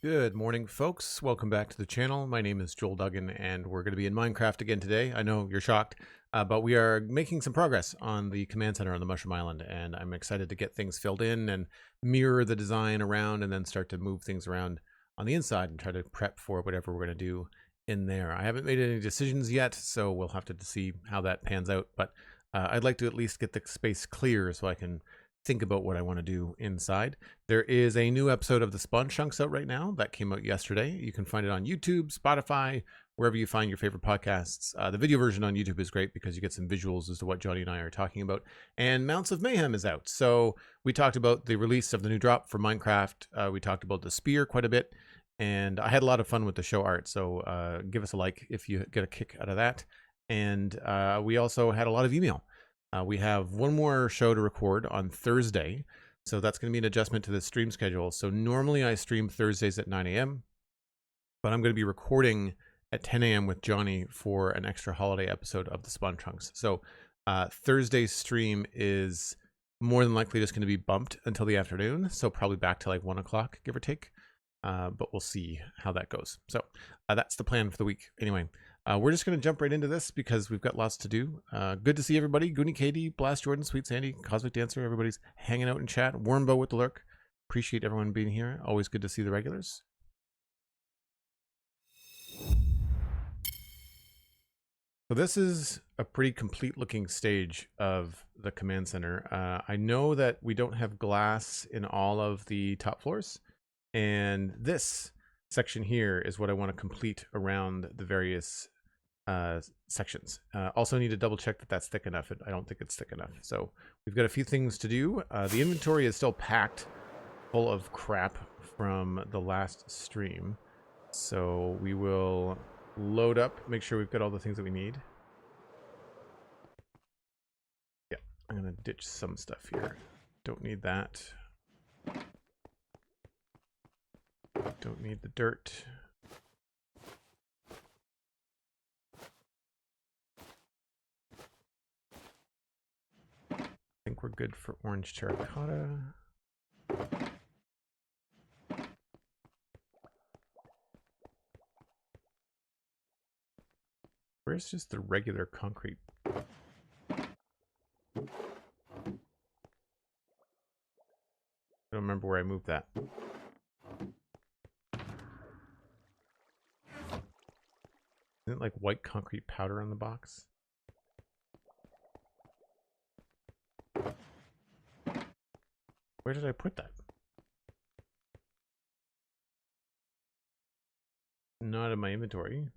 Good morning, folks. Welcome back to the channel. My name is Joel Duggan, and we're going to be in Minecraft again today. I know you're shocked, but we are making some progress on the command center on the Mushroom Island, and I'm excited to get things filled in and mirror the design around and then start to move things around on the inside and try to prep for whatever we're going to do in there. I haven't made any decisions yet, so we'll have to see how that pans out, but I'd like to at least get the space clear so I can think about what I want to do inside. There is a new episode of the Spawn Chunks out right now that came out yesterday. You can find it on YouTube, Spotify, wherever you find your favorite podcasts. The video version on YouTube is great because you get some visuals as to what Johnny and I are talking about. And Mounts of Mayhem is out. So we talked about the release of the new drop for Minecraft. We talked about the spear quite a bit. And I had a lot of fun with the show art. So give us a like if you get a kick out of that. And we also had a lot of email. We have one more show to record on Thursday, so that's going to be an adjustment to the stream schedule. So normally I stream Thursdays at 9 a.m., but I'm going to be recording at 10 a.m. with Johnny for an extra holiday episode of the Spawn Chunks. So Thursday's stream is more than likely just going to be bumped until the afternoon, so probably back to like 1 o'clock, give or take. But we'll see how that goes. So that's the plan for the week. Anyway. We're just going to jump right into this because we've got lots to do. Good to see everybody. Goonie Katie, Blast Jordan, SweetSandi, Cosmic Dancer. Everybody's hanging out in chat. Wormbo with the lurk. Appreciate everyone being here. Always good to see the regulars. So this is a pretty complete looking stage of the command center. I know that we don't have glass in all of the top floors. And this section here is what I want to complete around the various sections. Also need to double check that that's thick enough. I don't think it's thick enough. So we've got a few things to do. The inventory is still packed full of crap from the last stream. So we will load up, make sure we've got all the things that we need. Yeah, I'm going to ditch some stuff here. Don't need that. Don't need the dirt. I think we're good for orange terracotta. Where's just the regular concrete? I don't remember where I moved that. Isn't it like white concrete powder on the box? Where did I put that? Not in my inventory.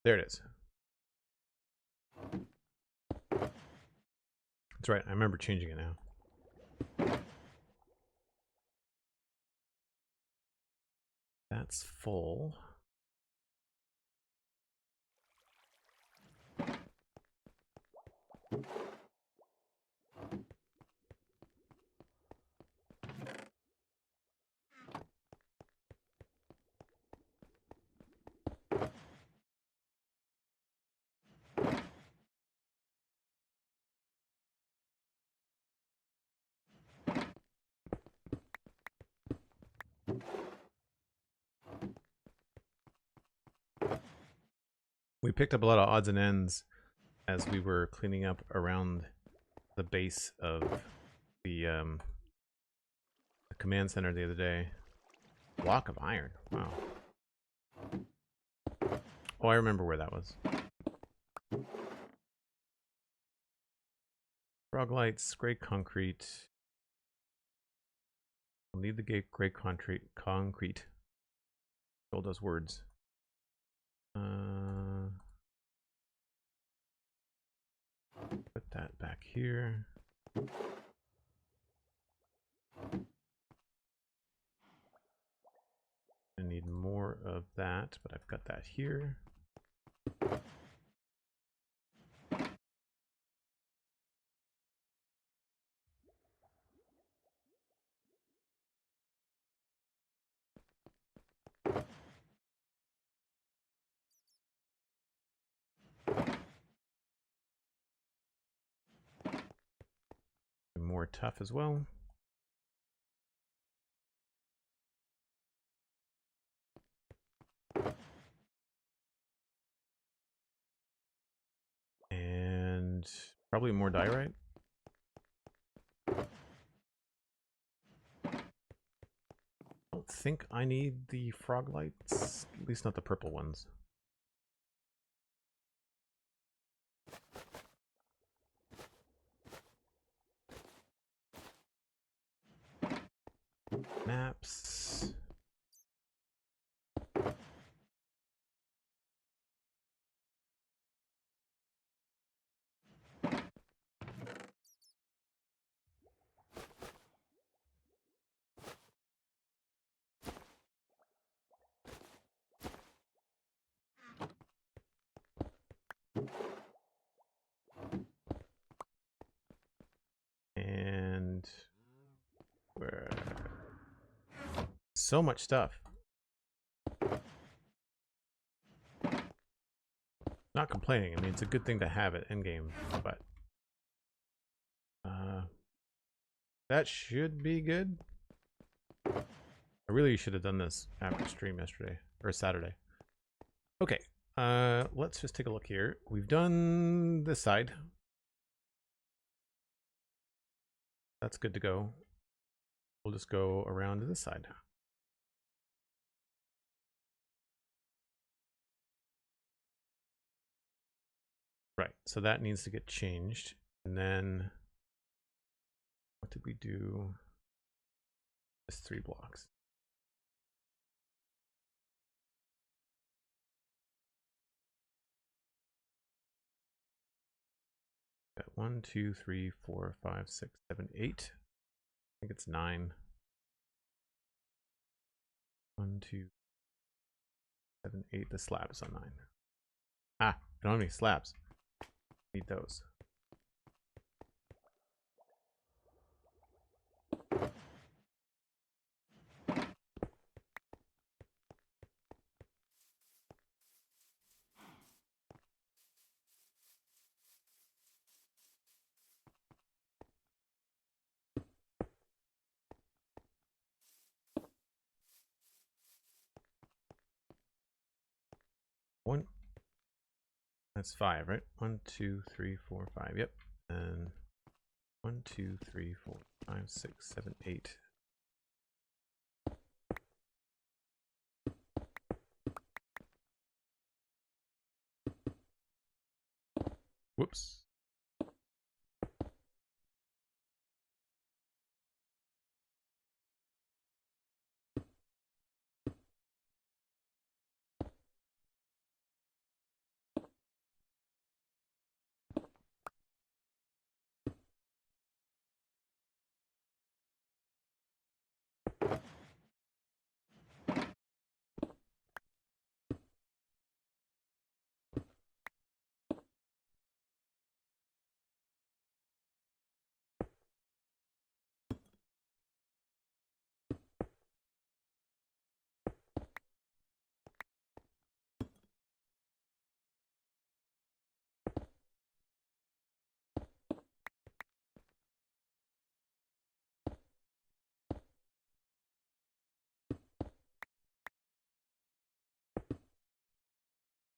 There it is. That's right. I remember changing it now. That's full. We picked up a lot of odds and ends as we were cleaning up around the base of the command center the other day. Block of iron. Wow. Oh, I remember where that was. Frog lights, gray concrete. We'll need the gray concrete. All those words. Put that back here. I need more of that, but I've got that here. more tough as well. And probably more diorite. I don't think I need the frog lights, at least not the purple ones. Maps. And where? So much stuff. Not complaining. I mean, it's a good thing to have it in game, but that should be good. I really should have done this after stream yesterday or Saturday. Okay, let's just take a look here. We've done this side. That's good to go. We'll just go around to this side. Right, so that needs to get changed. And then what did we do? Just 3 blocks. Got 1, 2, 3, 4, 5, 6, 7, 8. I think it's 9. 1, 2, 7, 8. The slab is on 9. Ah, I don't have any slabs. Need those. One. That's 5, right? 1, 2, 3, 4, 5. Yep. And 1, 2, 3, 4, 5, 6, 7, 8. Whoops.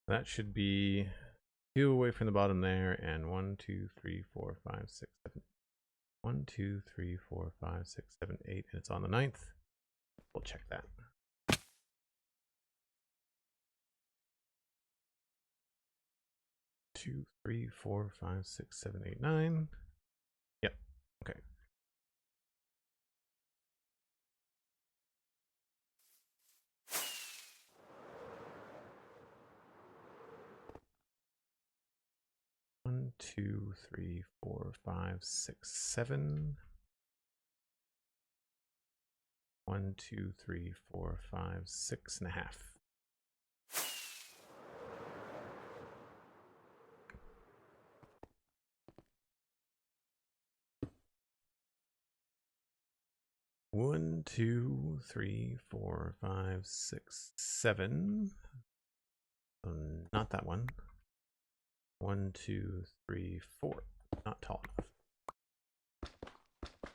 That should be 2 away from the bottom there, and 1, 2, 3, 4, 5, 6, 7. 1, 2, 3, 4, 5, 6, 7, 8, and it's on the 9th. We'll check that. Two, 3, 4, 5, 6, 7, 8, 9. Yep. Okay. One, 2, 3, 4, 5, 6, 7. 1, 2, 3, 4, 5, 6.5. One, 2, 3, 4, 5, 6, 7. Not that one. 1, 2, 3, 4. Not tall enough.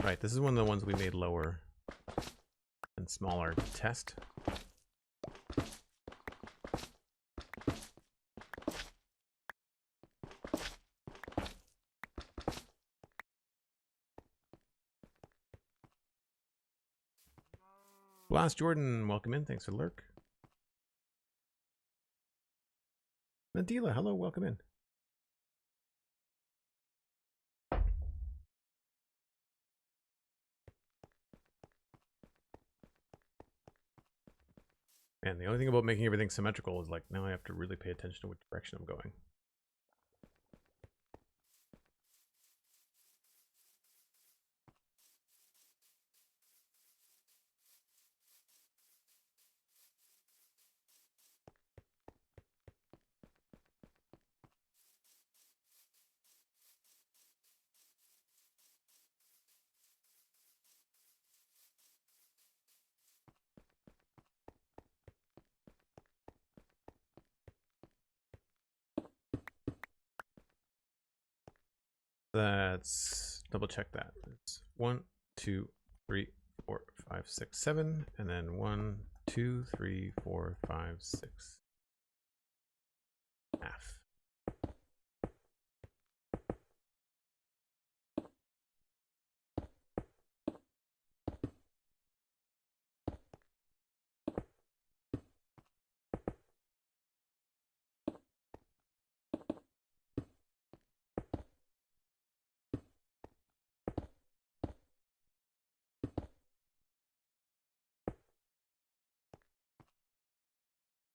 Right, this is one of the ones we made lower and smaller to test. Blast Jordan, welcome in. Thanks for the lurk. Nadila, hello, welcome in. And the only thing about making everything symmetrical is like now I have to really pay attention to which direction I'm going. Let's double check that. It's 1, 2, 3, 4, 5, 6, 7, and then 1, 2, 3, 4, 5, 6. Half.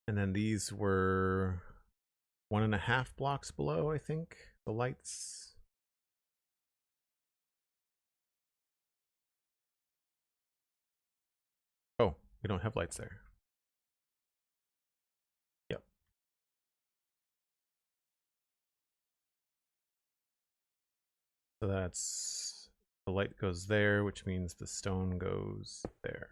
And then these were 1.5 blocks below, I think, the lights. Oh, we don't have lights there. Yep. So that's, the light goes there, which means the stone goes there.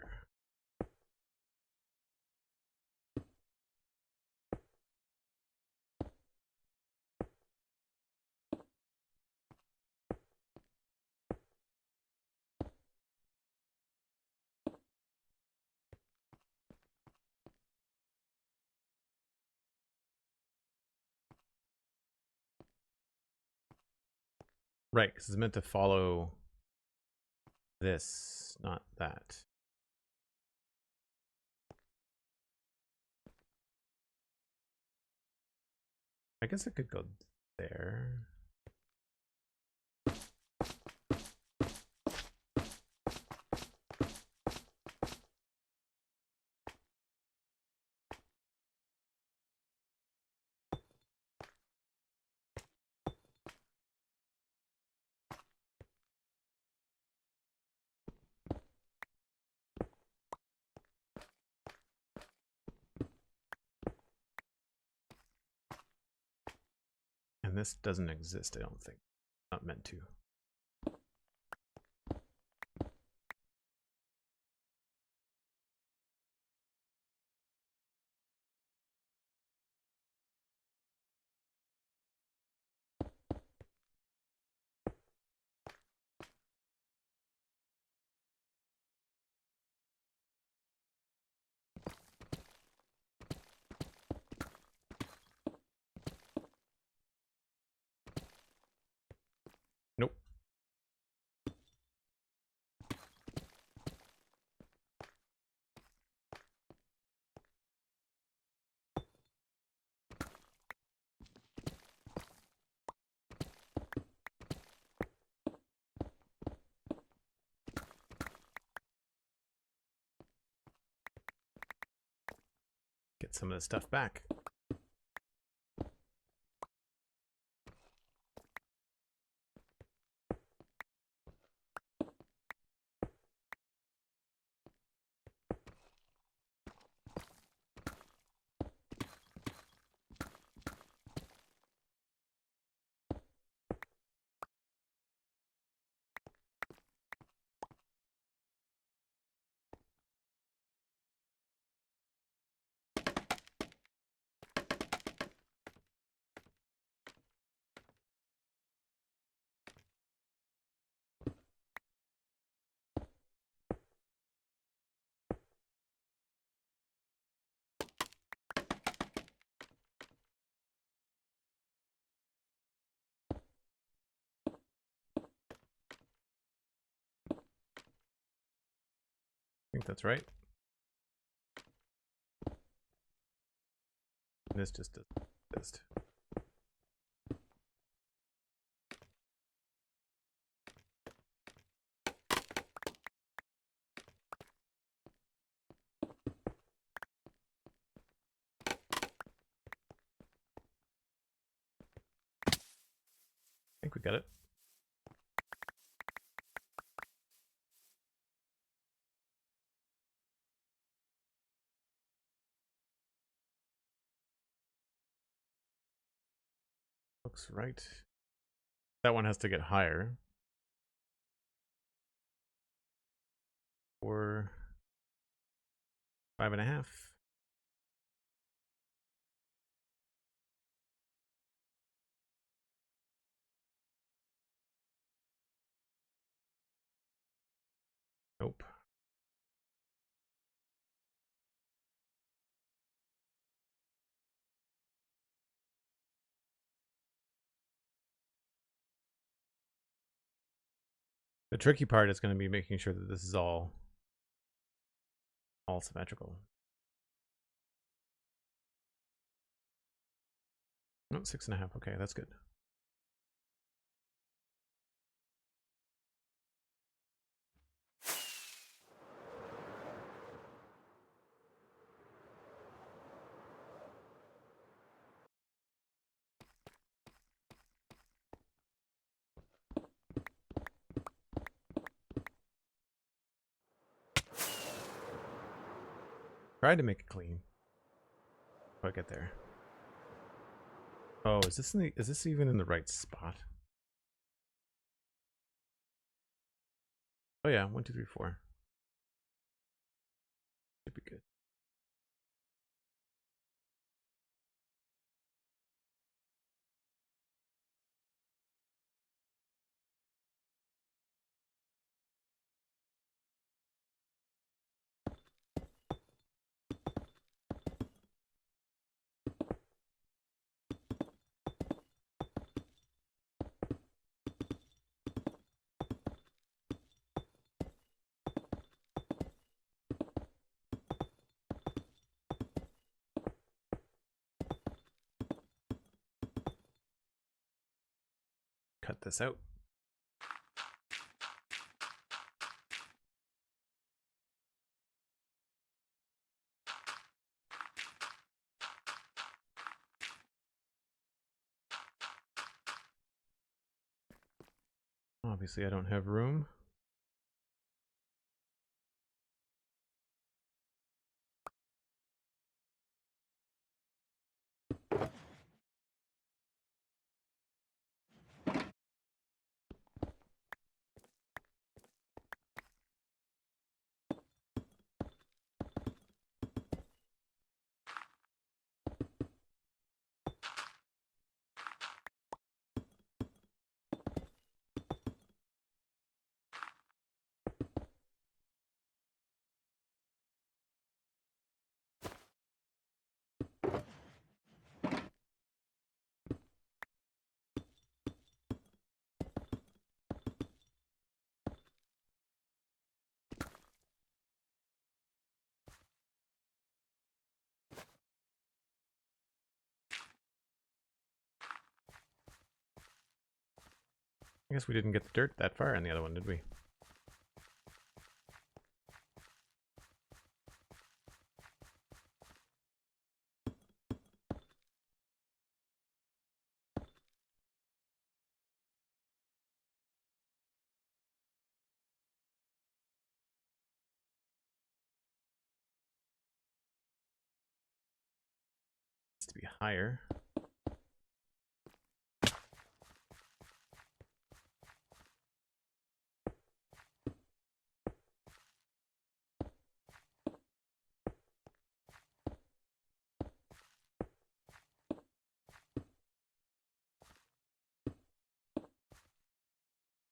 Right, because it's meant to follow this, not that. I guess it could go there. And this doesn't exist, I don't think. Not meant to. Nope. Get some of this stuff back. think that's right. And this just does. I think we got it. Looks right. That one has to get higher. Or 5.5. Nope. The tricky part is going to be making sure that this is all symmetrical. Oh, 6.5. Okay, that's good. Try to make it clean. I'll get there. Oh, is this even in the right spot? Oh yeah, 1, 2, 3, 4. Should be good. Cut this out. Obviously, I don't have room. I guess we didn't get the dirt that far in the other one, did we? Needs to be higher.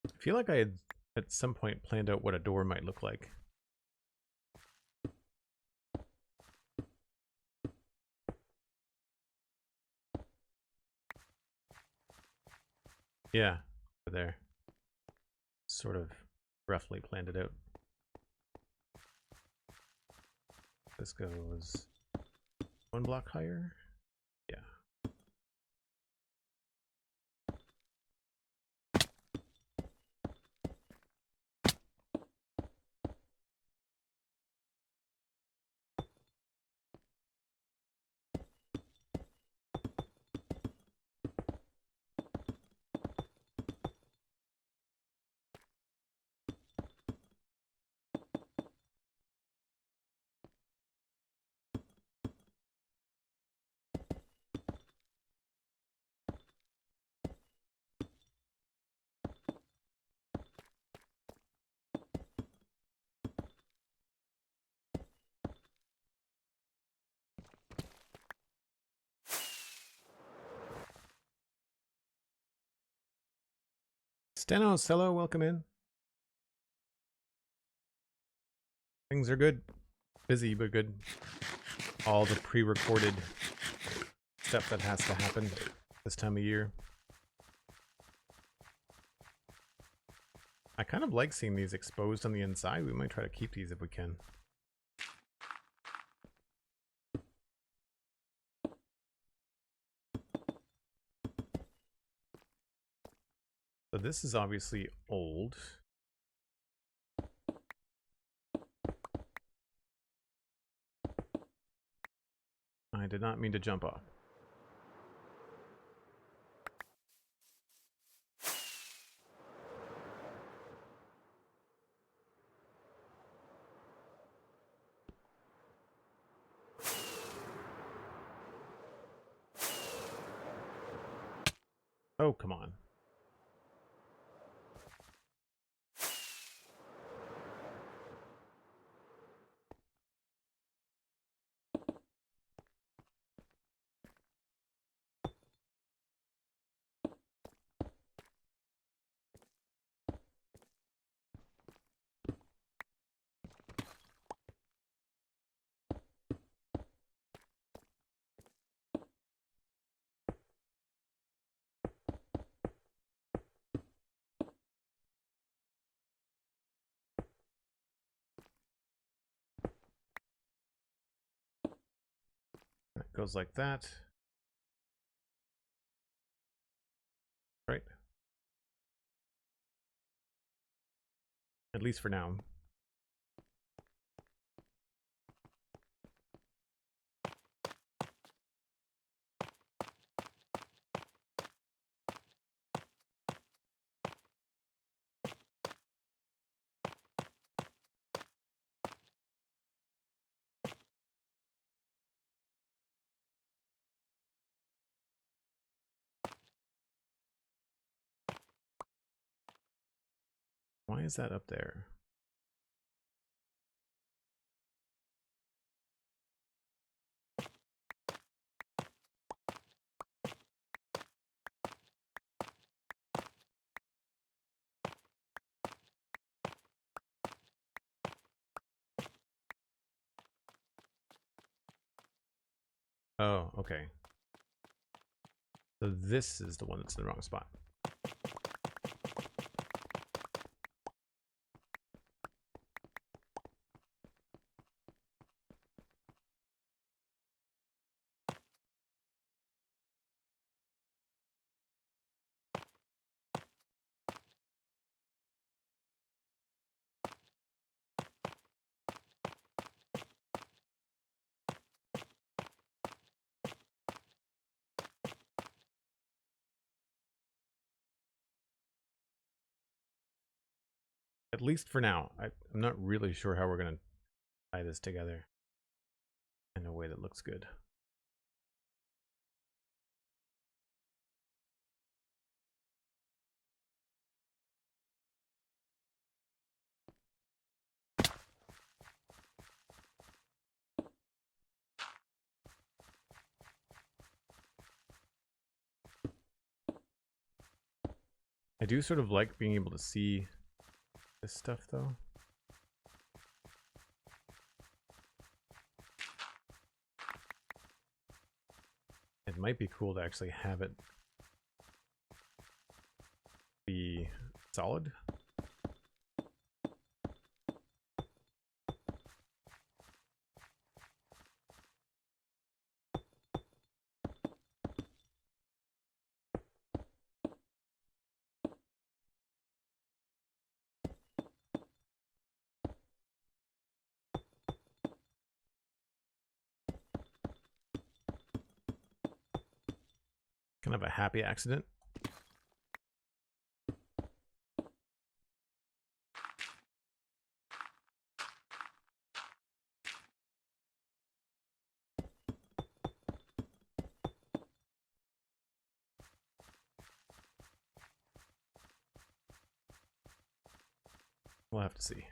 I feel like I had at some point planned out what a door might look like. Yeah, there. Sort of roughly planned it out. This goes 1 block higher. Yeah. Stenos, hello, welcome in. Things are good. Busy, but good. All the pre-recorded stuff that has to happen this time of year. I kind of like seeing these exposed on the inside. We might try to keep these if we can. So this is obviously old. I did not mean to jump off. Oh, come on. That goes like that. Right. At least for now. Why is that up there? Oh, okay. So this is the one that's in the wrong spot. At least for now. I'm not really sure how we're going to tie this together in a way that looks good. I do sort of like being able to see this stuff though. It might be cool to actually have it be solid. Kind of a happy accident. We'll have to see.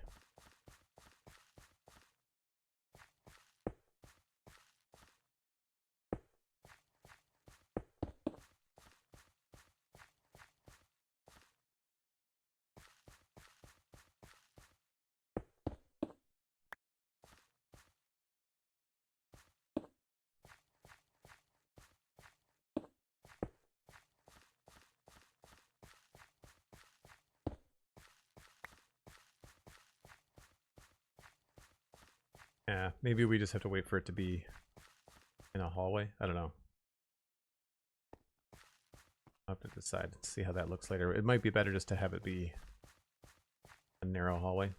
Yeah, maybe we just have to wait for it to be in a hallway. I don't know. I'll have to decide to see how that looks later. It might be better just to have it be a narrow hallway.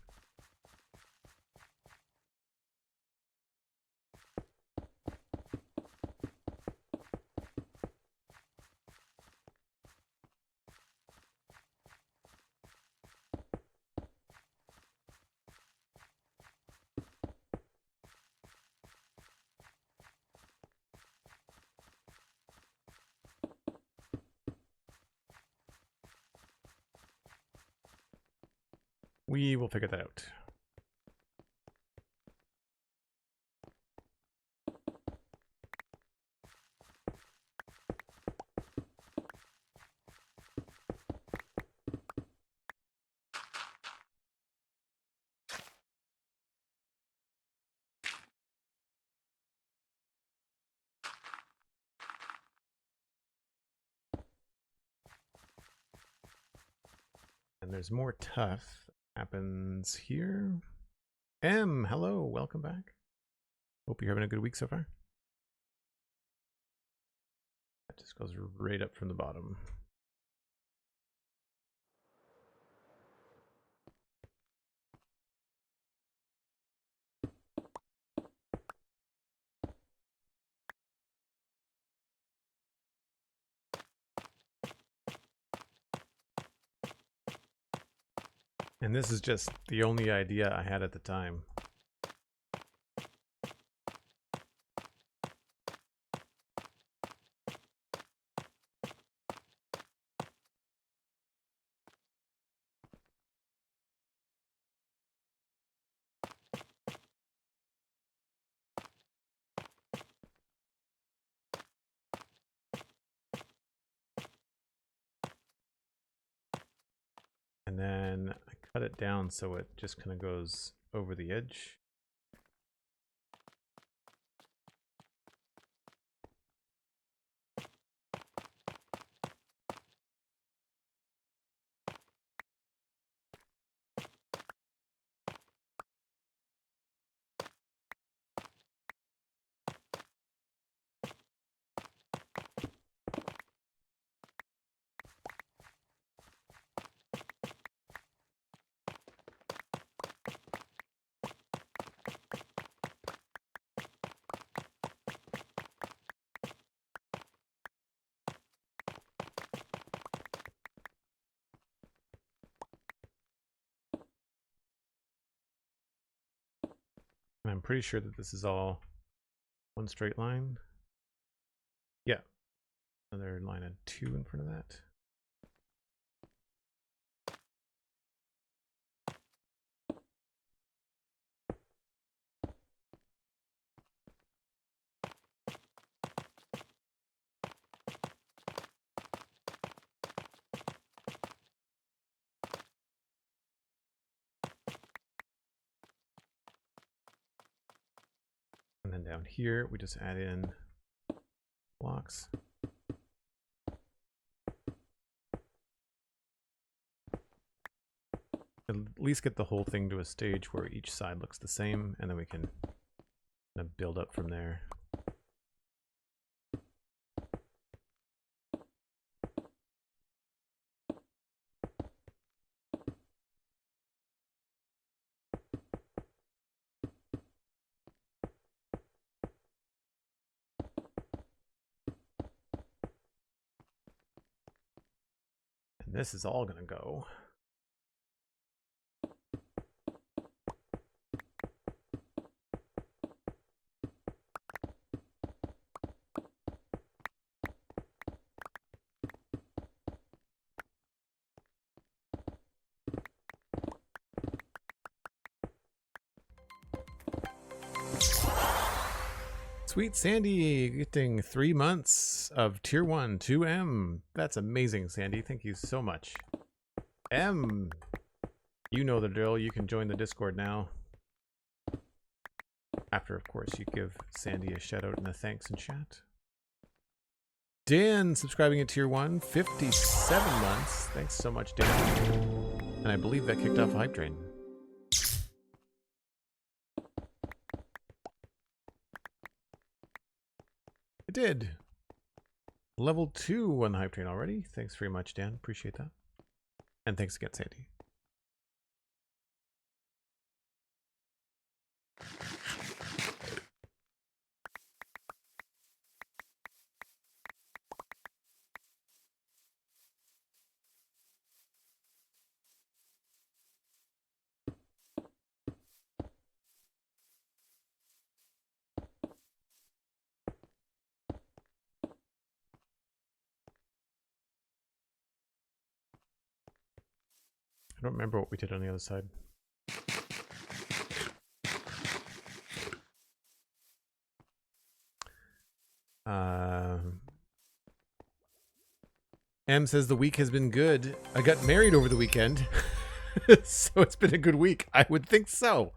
We will figure that out. And there's more tough happens here. M, hello, welcome back. Hope you're having a good week so far. That just goes right up from the bottom. And this is just the only idea I had at the time. And then I cut it down so it just kind of goes over the edge. And I'm pretty sure that this is all one straight line. Yeah. Another line of 2 in front of that. And then down here, we just add in blocks. At least get the whole thing to a stage where each side looks the same, and then we can kind of build up from there. this is all gonna go. SweetSandi getting 3 months of tier 1 2M. That's amazing, Sandy. Thank you so much. M, you know the drill. You can join the Discord now. After, of course, you give Sandy a shout out and a thanks in chat. Dan subscribing at tier 1, 57 months. Thanks so much, Dan. And I believe that kicked off a hype train. It did. Level 2 on the hype train already. Thanks very much, Dan. Appreciate that. And thanks again, Sandy. I don't remember what we did on the other side. M says the week has been good. I got married over the weekend, so it's been a good week. I would think so.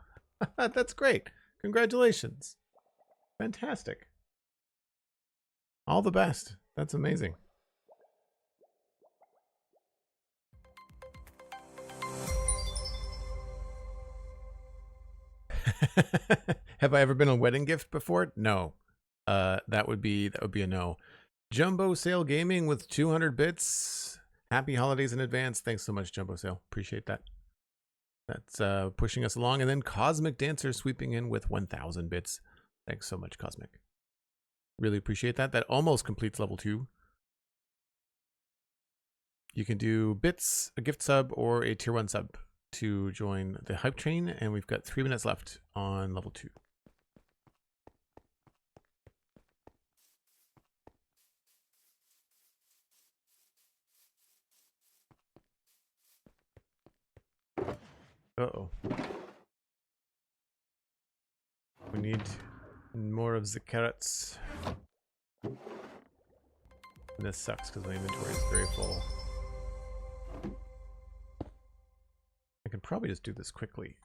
That's great. Congratulations. Fantastic. All the best. That's amazing. Have I ever been a wedding gift before? No. That would be a no. Jumbo Sale Gaming with 200 bits. Happy holidays in advance. Thanks so much, Jumbo Sale. Appreciate that. That's pushing us along. And then Cosmic Dancer sweeping in with 1,000 bits. Thanks so much, Cosmic. Really appreciate that. That almost completes level 2. You can do bits, a gift sub, or a tier 1 sub to join the hype train. And we've got 3 minutes left on level 2. Uh-oh. We need more of the carrots. And this sucks because my inventory is very full. I can probably just do this quickly.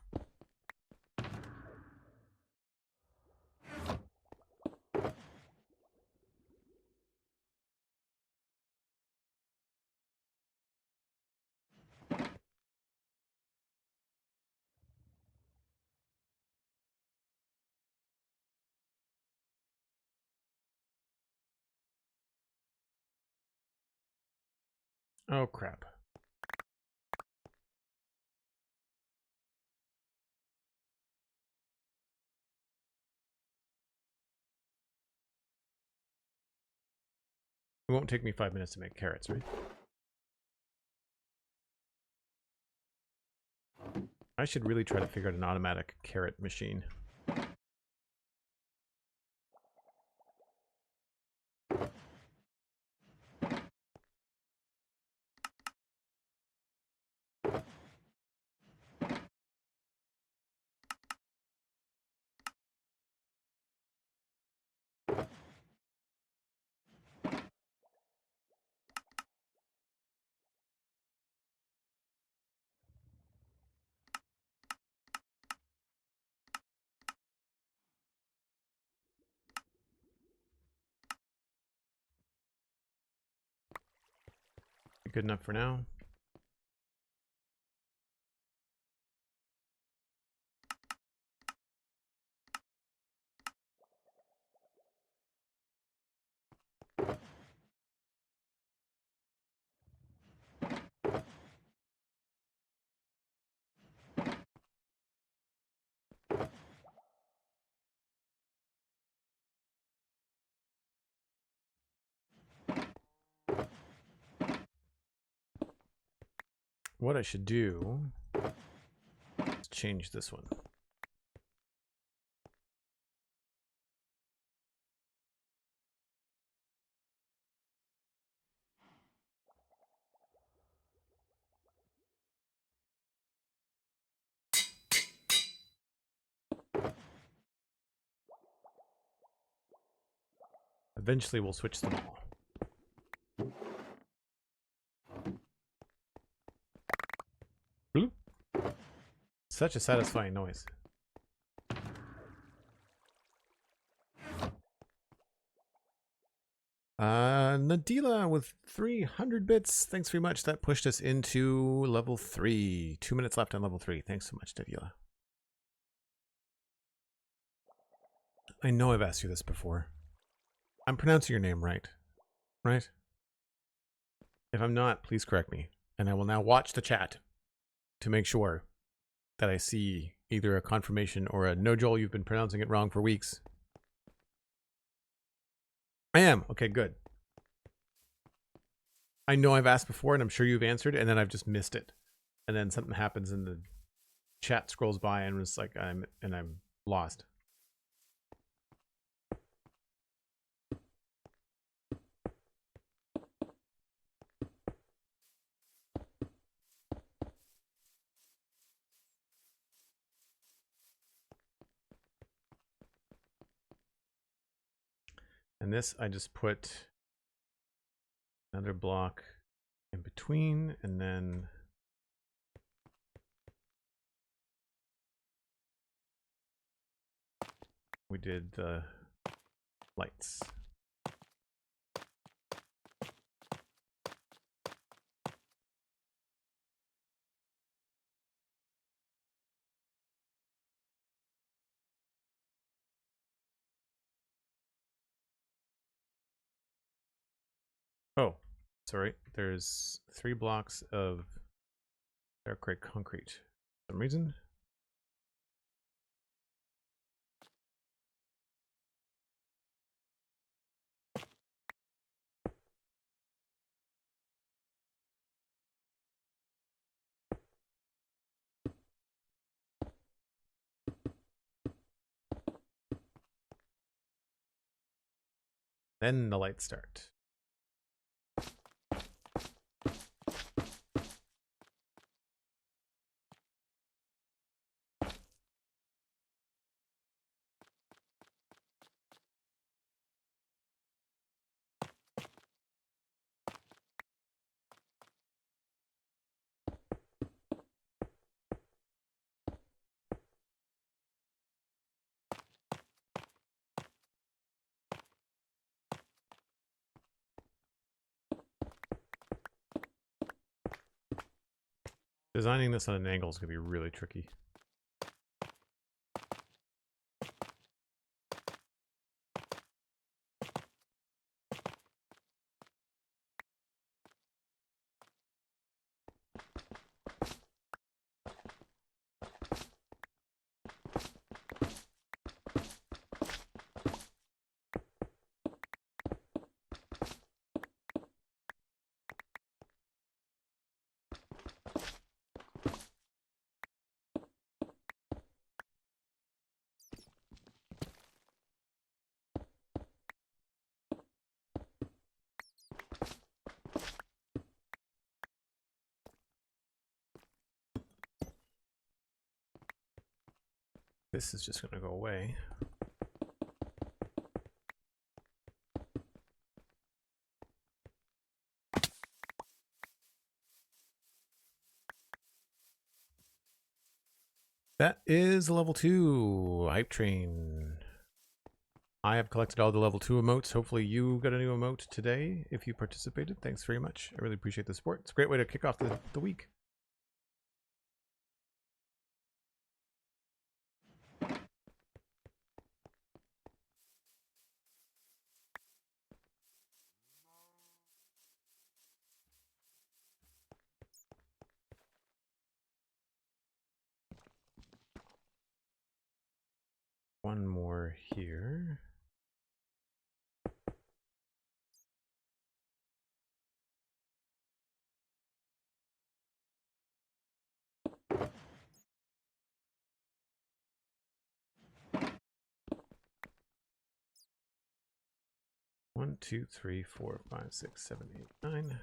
Oh, crap. It won't take me 5 minutes to make carrots, right? I should really try to figure out an automatic carrot machine. Good enough for now. what I should do is change this one. Eventually we'll switch them all. Bloop. Such a satisfying noise. Nadila with 300 bits. Thanks very much. That pushed us into level 3. 2 minutes left on level 3. Thanks so much, Nadila. I know I've asked you this before. I'm pronouncing your name right. Right? If I'm not, please correct me. And I will now watch the chat to make sure that I see either a confirmation or a no, Joel, you've been pronouncing it wrong for weeks. I am. Okay, good. I know I've asked before and I'm sure you've answered and then I've just missed it. And then something happens and the chat scrolls by and it's like I'm lost. And this, I just put another block in between, and then we did the lights. Oh, sorry. There's 3 blocks of dark gray concrete for some reason. Then the lights start. Designing this on an angle is going to be really tricky. This is just going to go away. That is level 2 hype train. I have collected all the level 2 emotes. Hopefully you got a new emote today if you participated. Thanks very much. I really appreciate the support. It's a great way to kick off the week. One more here. 1, 2, 3, 4, 5, 6, 7, 8, 9.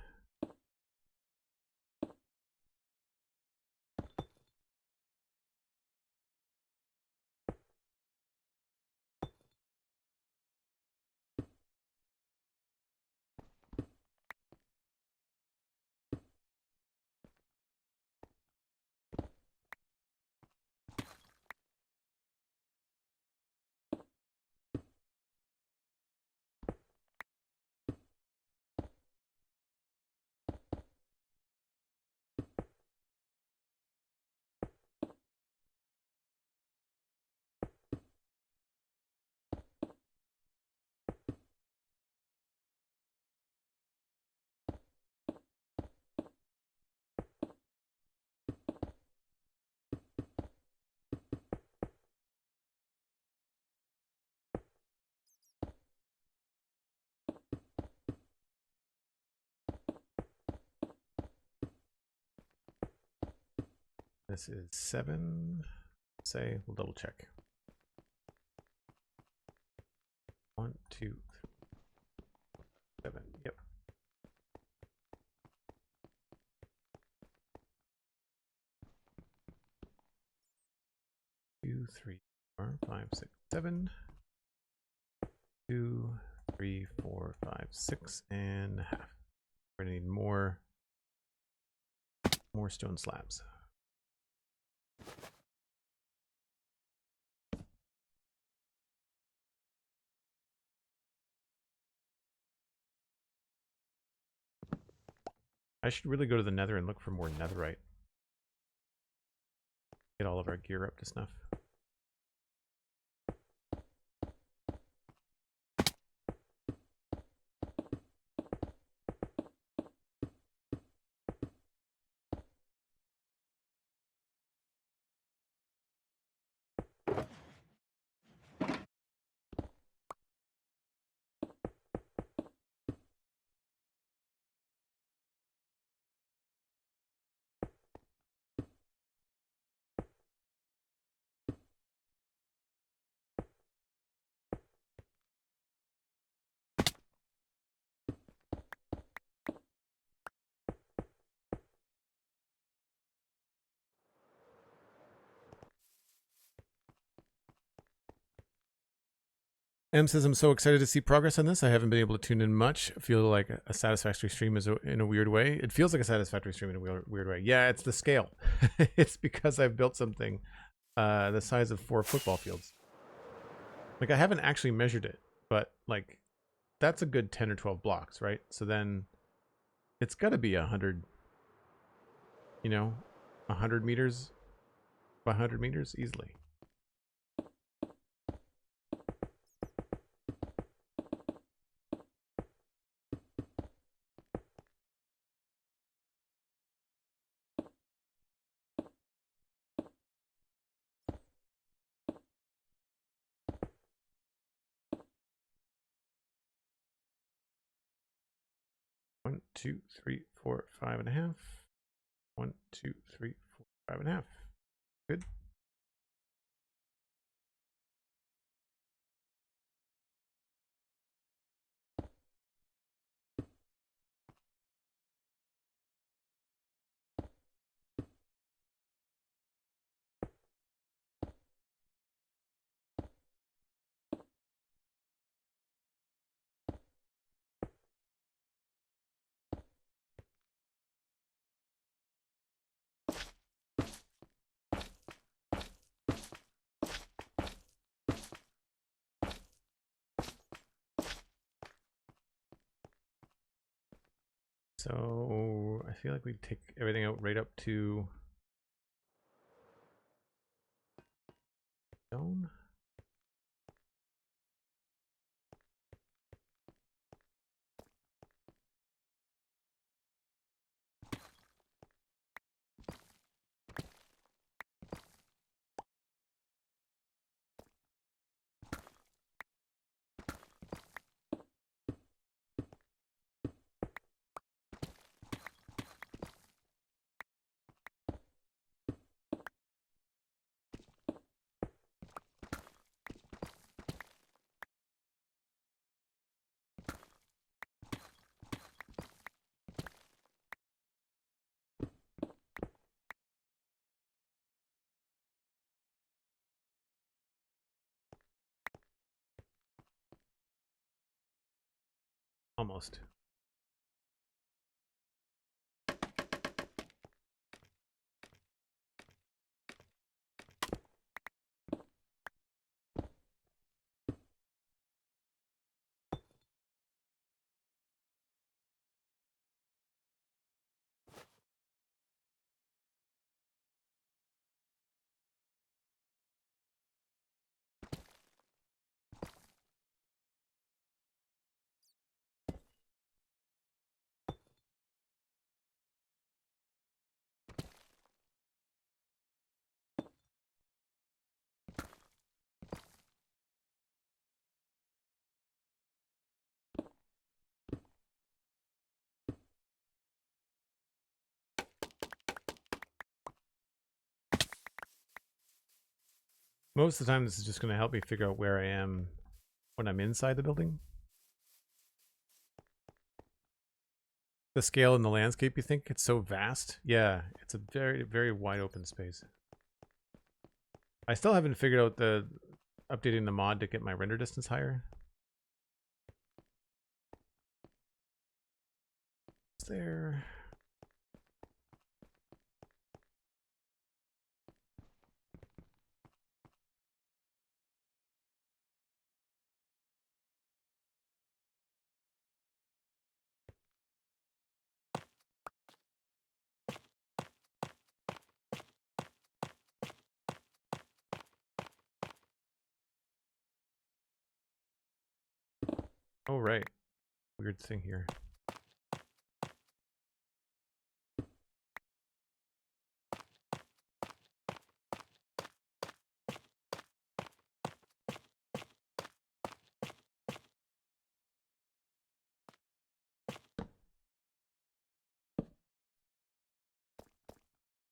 This is 7. Say, we'll double check. 1, 2, 3, 7. Yep. 2, 3, 4, 5, 6, 7. 2, 3, 4, 5, 6 and a half. We're gonna need more stone slabs. I should really go to the nether and look for more netherite. Get all of our gear up to snuff. M says, I'm so excited to see progress on this. I haven't been able to tune in much. I feel like a satisfactory stream is in a weird way. It feels like a satisfactory stream in a weird way. Yeah, it's the scale. It's because I've built something the size of 4 football fields. Like, I haven't actually measured it, but like, that's a good 10 or 12 blocks, right? So then it's got to be 100, 100 meters by 100 meters easily. 1, 2, 3, 4, 5.5. 1, 2, 3, 4, 5.5. Good. So I feel like we take everything out right up to stone. Almost. Most of the time, this is just going to help me figure out where I am when I'm inside the building. The scale in the landscape, you think? It's so vast? Yeah, it's a very, very wide open space. I still haven't figured out the updating the mod to get my render distance higher. Is there... Oh, right. Weird thing here.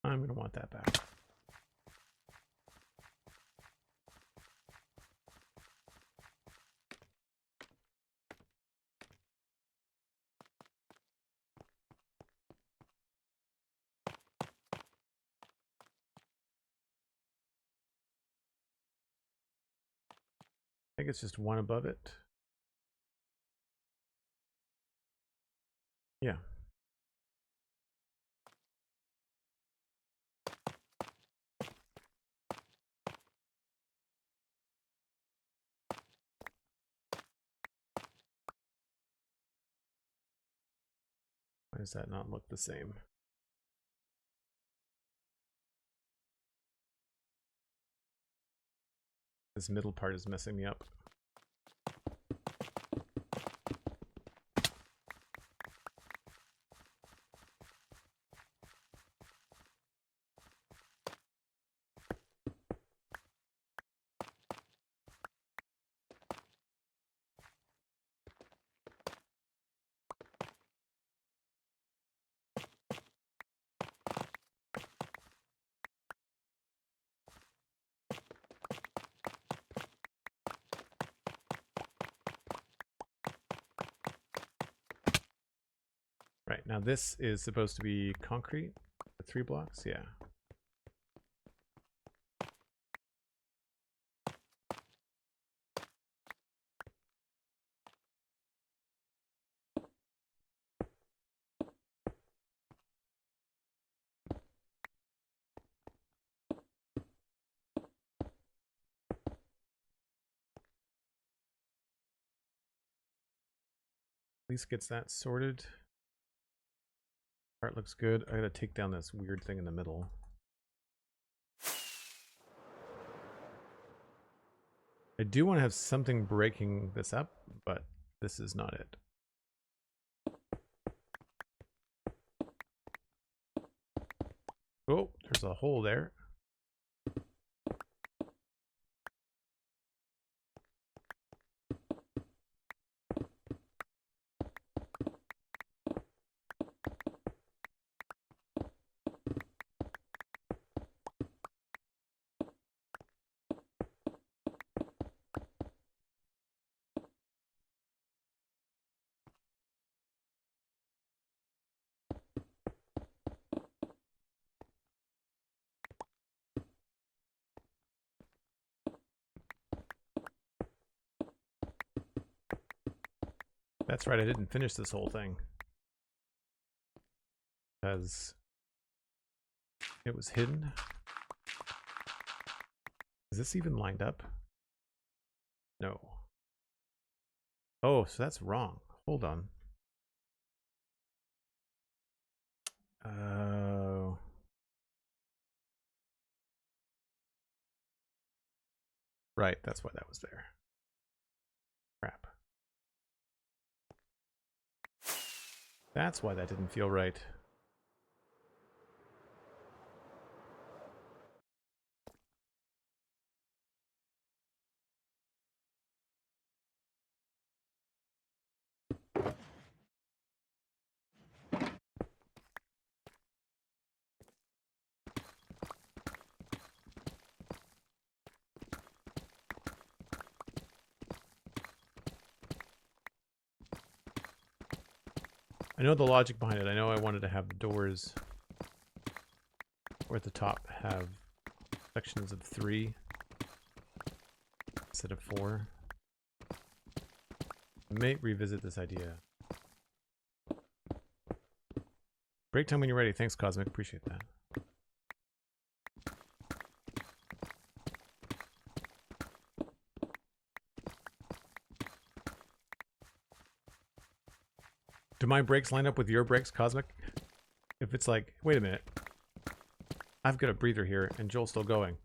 I'm going to want that back. I think it's just one above it. Yeah. Why does that not look the same? This middle part is messing me up. Right, now this is supposed to be concrete, 3 blocks, yeah. At least gets that sorted. Part looks good. I gotta take down this weird thing in the middle. I do want to have something breaking this up, but this is not it. Oh, there's a hole there. That's right, I didn't finish this whole thing. Because it was hidden. Is this even lined up? No. Oh, so that's wrong. Hold on. Oh. Right, that's why that was there. Crap. That's why that didn't feel right. I know the logic behind it. I know I wanted to have the doors or at the top have sections of 3 instead of 4. I may revisit this idea. Break time when you're ready. Thanks, Cosmic. Appreciate that. Do my breaks line up with your breaks, Cosmic? If it's like, wait a minute, I've got a breather here and Joel's still going.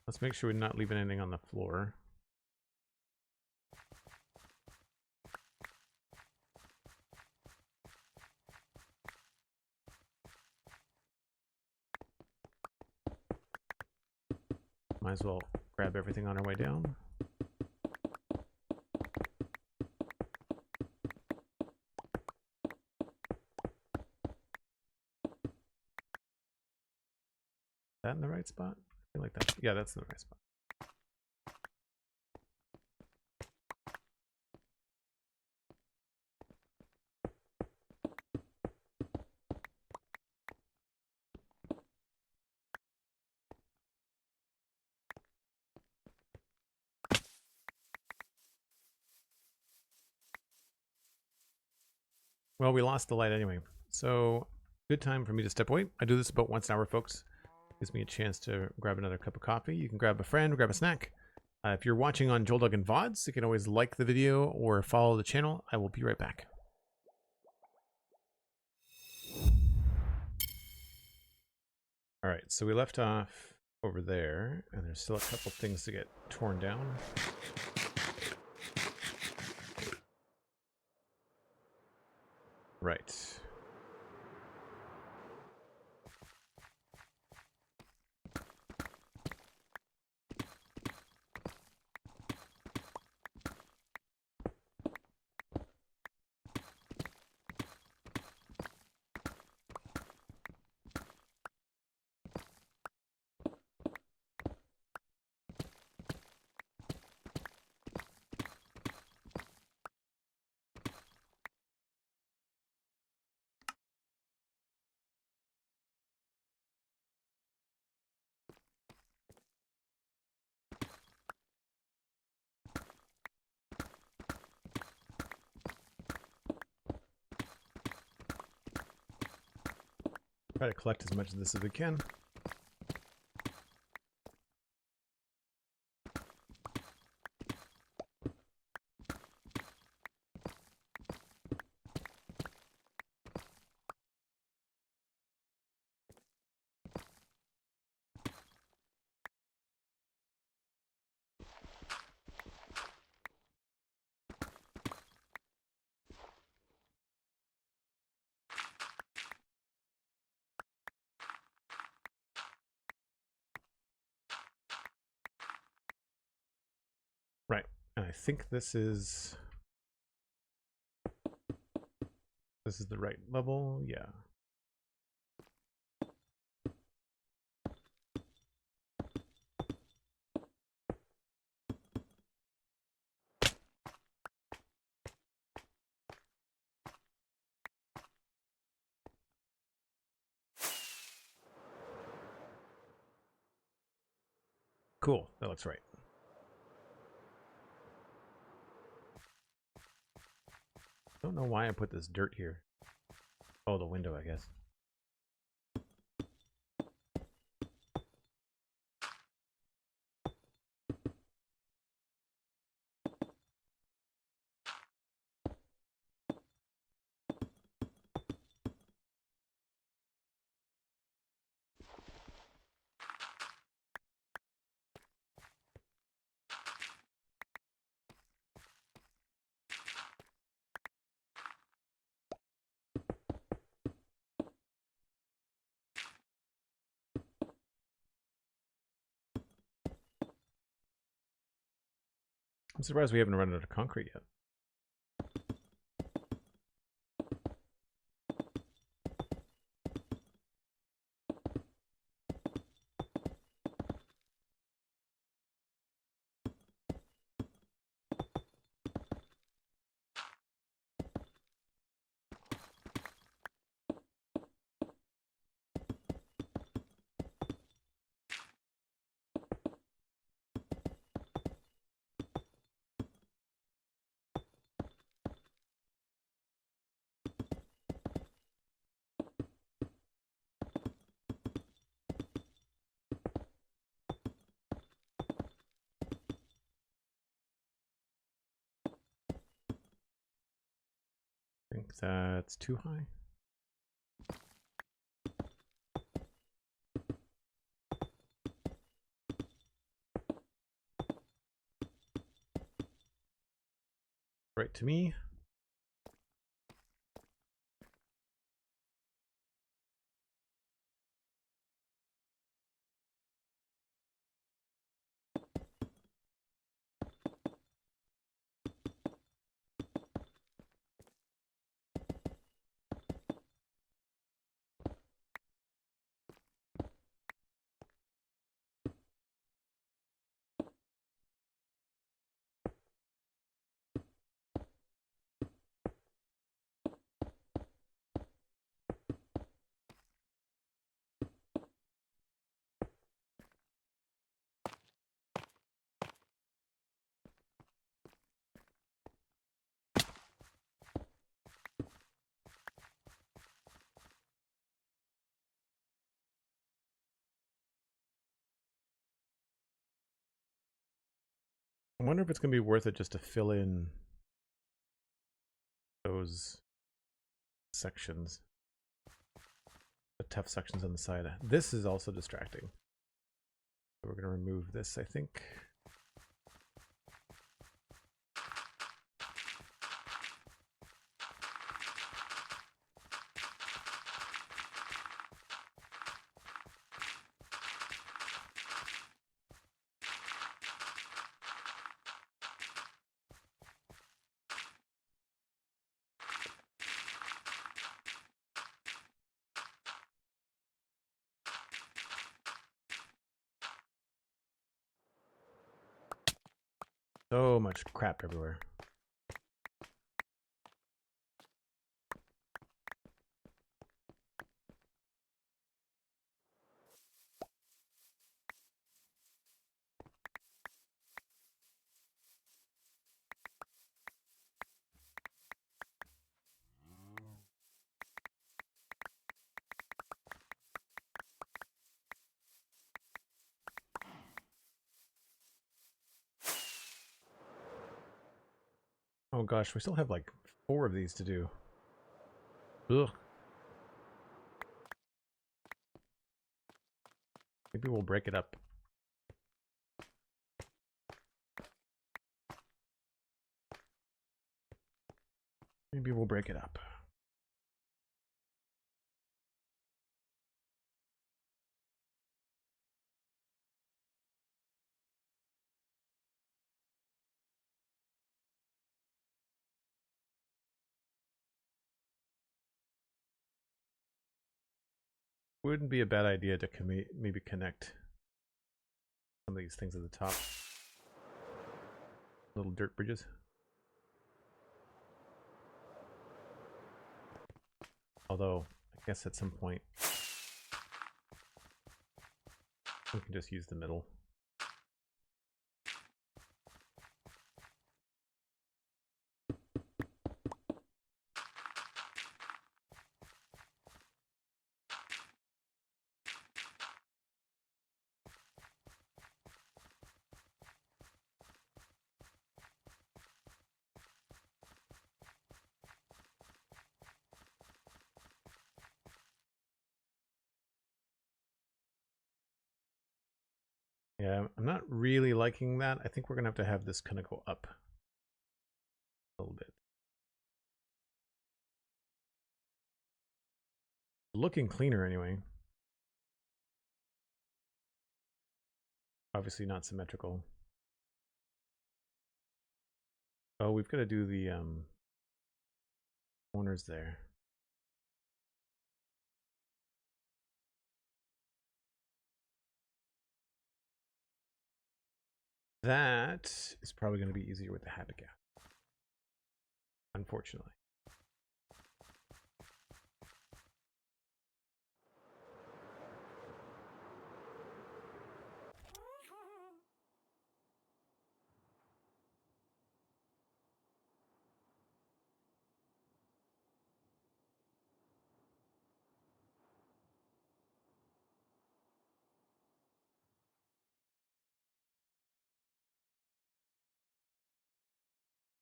Let's make sure we're not leaving anything on the floor. Might as well grab everything on our way down. Is that in the right spot? I feel like that. Yeah, that's in the right spot. Well, we lost the light anyway, so good time for me to step away. I do this about once an hour, folks. Gives me a chance to grab another cup of coffee. You can grab a friend, grab a snack. If you're watching on Joel Duggan VODs, you can always like the video or follow the channel. I will be right back. All right, so we left off over there, and there's still a couple things to get torn down. Right. Try to collect as much of this as we can. Right, and I think this is the right level, yeah. Cool. That looks right. Don't know why I put this dirt here. Oh, the window, I guess. I'm surprised we haven't run out of concrete yet. I think that's too high. Right to me. I wonder if it's going to be worth it just to fill in those sections, the tough sections on the side. This is also distracting. So we're going to remove this, I think. So much crap everywhere. Oh gosh, we still have like 4 of these to do. Ugh. Maybe we'll break it up. Maybe we'll break it up. Wouldn't be a bad idea to maybe connect some of these things at the top. Little dirt bridges. Although, I guess at some point, we can just use the middle. Yeah, I'm not really liking that. I think we're going to have this kind of go up a little bit. Looking cleaner anyway. Obviously not symmetrical. Oh, we've got to do the corners there. That is probably going to be easier with the habit gap, unfortunately.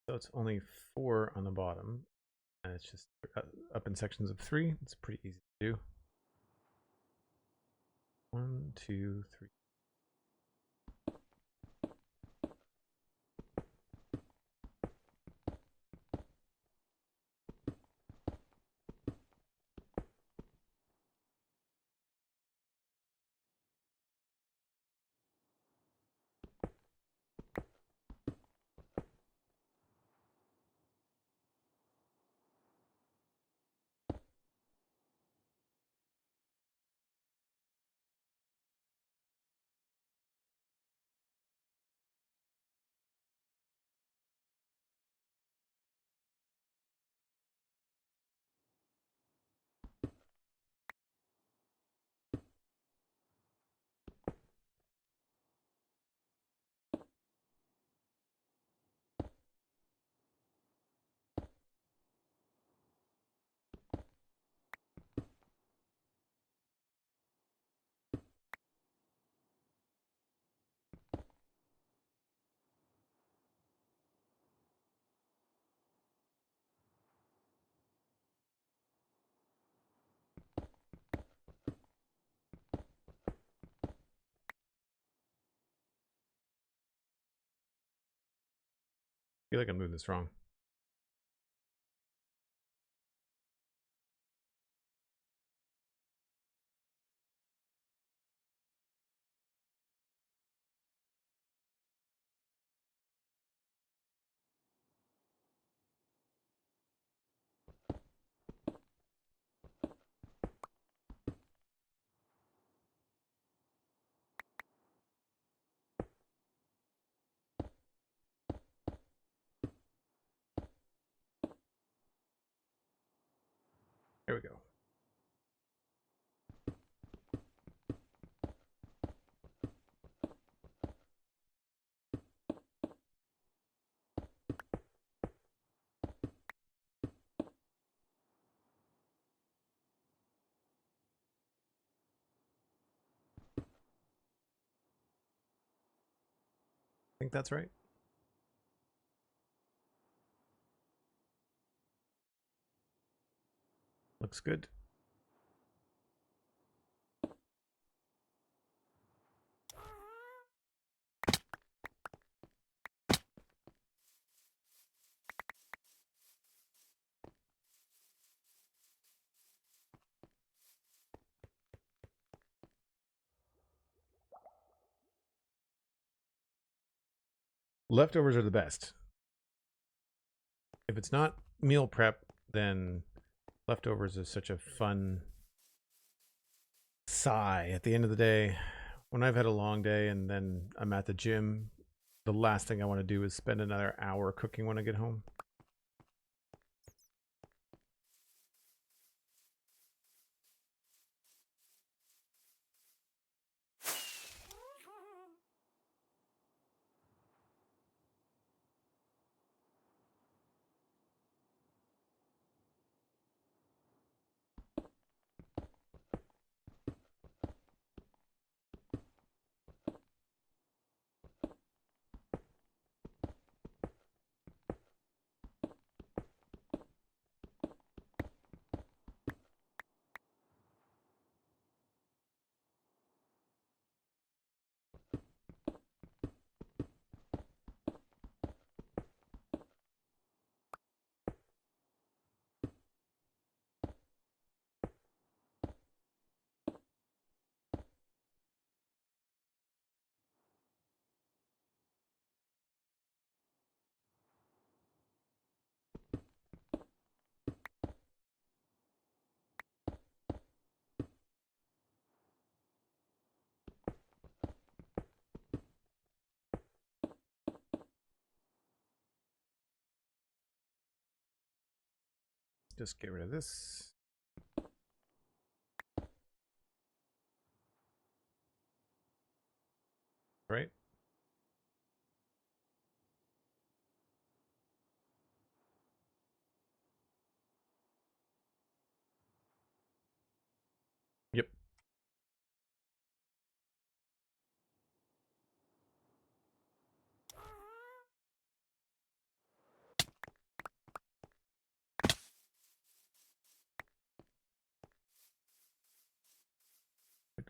So it's only 4 on the bottom, and it's just up in sections of 3. It's pretty easy to do. 1, 2, 3. I feel like I'm moving this wrong. There we go. I think that's right. Looks good. Leftovers are the best. If it's not meal prep, then leftovers is such a fun sigh at the end of the day. When I've had a long day and then I'm at the gym, the last thing I want to do is spend another hour cooking when I get home. just get rid of this. Right? Yep.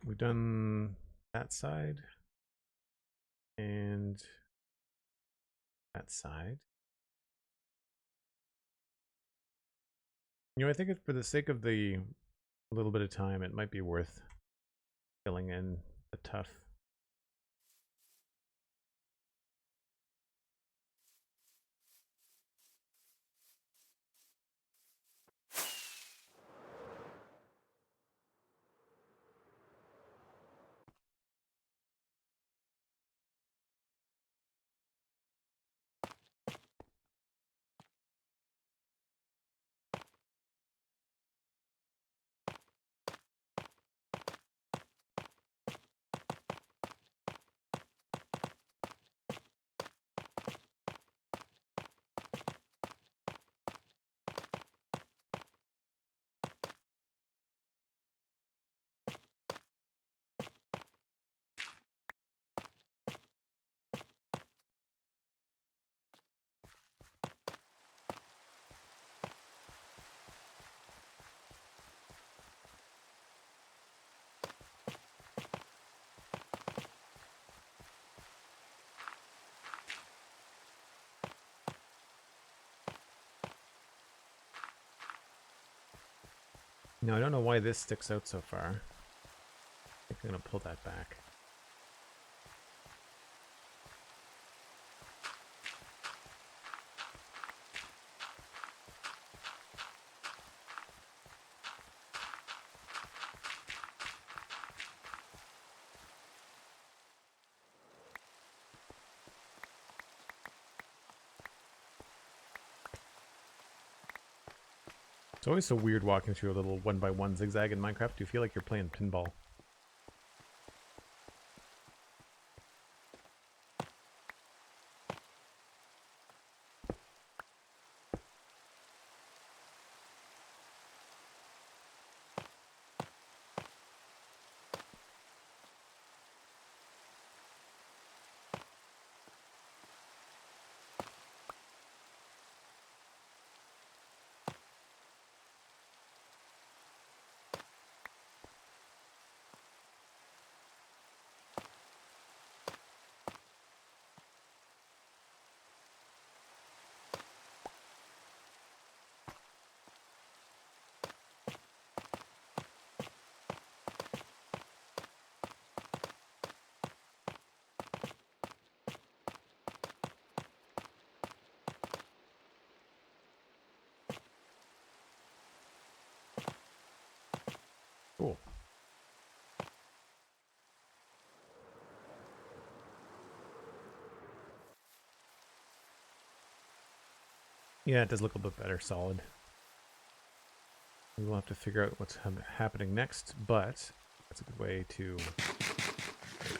We've done that side and that side. You know, I think for the sake of the little bit of time, it might be worth filling in the tough. Now, I don't know why this sticks out so far. I think I'm going to pull that back. It's always so weird walking through a little 1x1 zigzag in Minecraft. Do you feel like you're playing pinball? Cool. Yeah, it does look a bit better, solid. We'll have to figure out what's happening next, but that's a good way to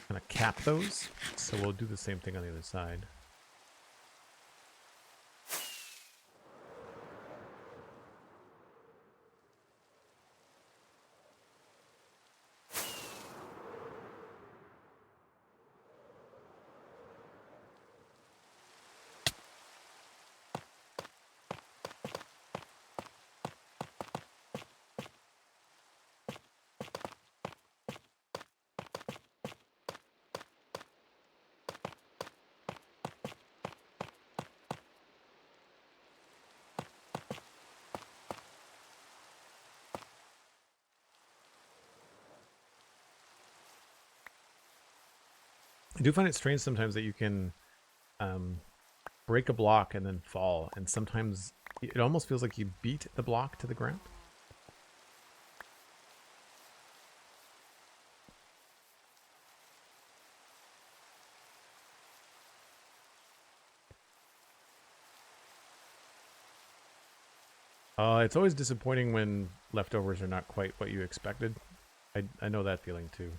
kind of cap those. So we'll do the same thing on the other side. I do find it strange sometimes that you can break a block and then fall, and sometimes it almost feels like you beat the block to the ground. It's always disappointing when leftovers are not quite what you expected. I know that feeling too.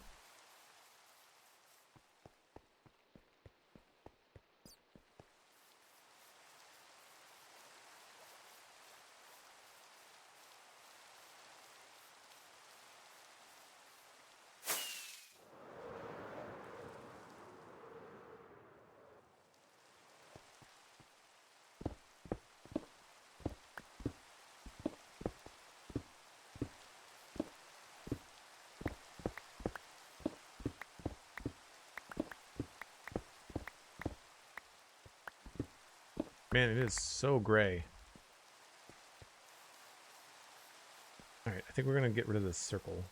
Man, it is so gray. Alright, I think we're going to get rid of this circle.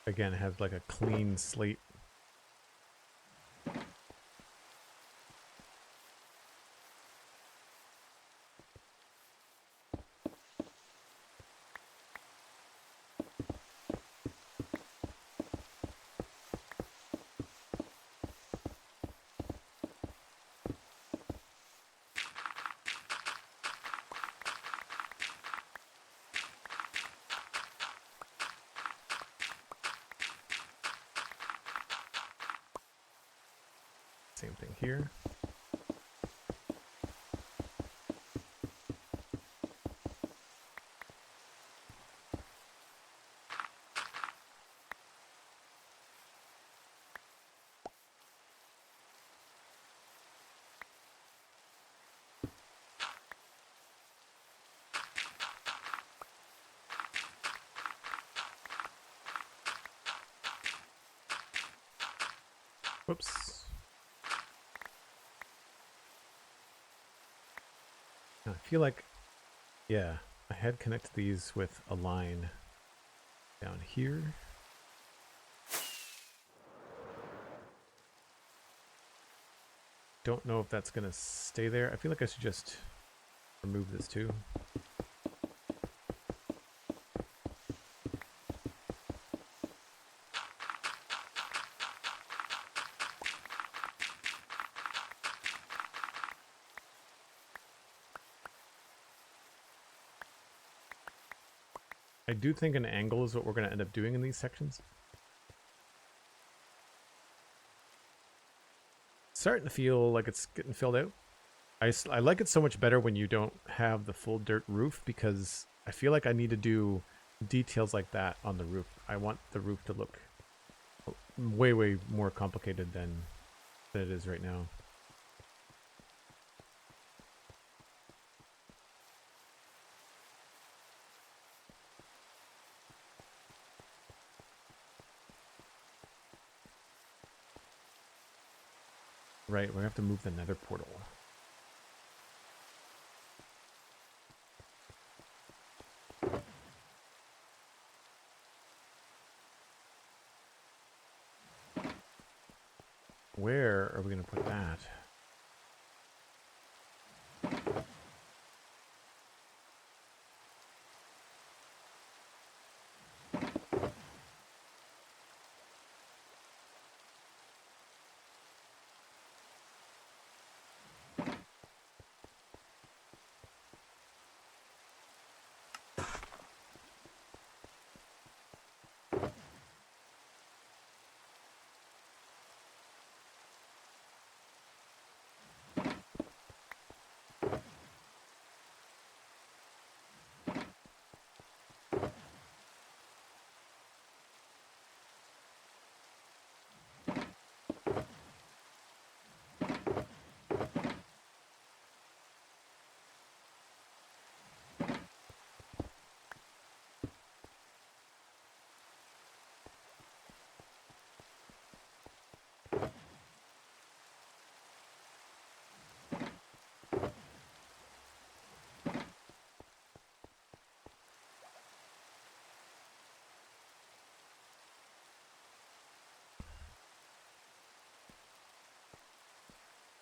Again, have like a clean slate. Same thing here. Whoops. I feel like, yeah, I had connected these with a line down here. Don't know if that's going to stay there. I feel like I should just remove this too. I do think an angle is what we're going to end up doing in these sections. Starting to feel like it's getting filled out. I like it so much better when you don't have the full dirt roof, because I feel like I need to do details like that on the roof. I want the roof to look way, way more complicated than it is right now. Right, we're going to have to move the nether portal. Where are we going to put that?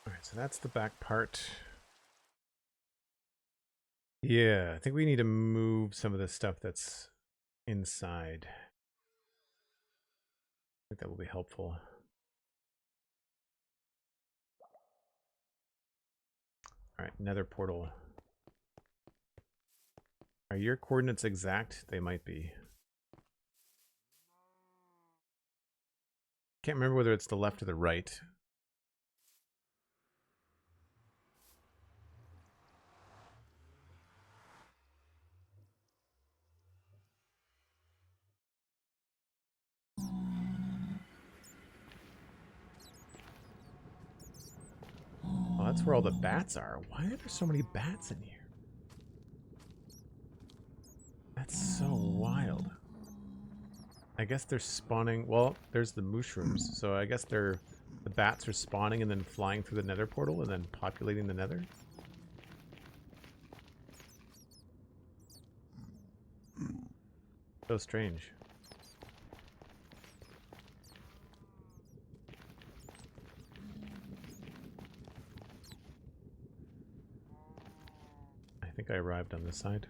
Alright, so that's the back part. Yeah, I think we need to move some of the stuff that's inside. I think that will be helpful. All right, nether portal. Are your coordinates exact? They might be. Can't remember whether it's the left or the right. Oh, that's where all the bats are. Why are there so many bats in here? That's so wild. I guess they're spawning. Well, there's the mushrooms, so I guess the bats are spawning and then flying through the nether portal and then populating the nether. So strange. I think I arrived on this side.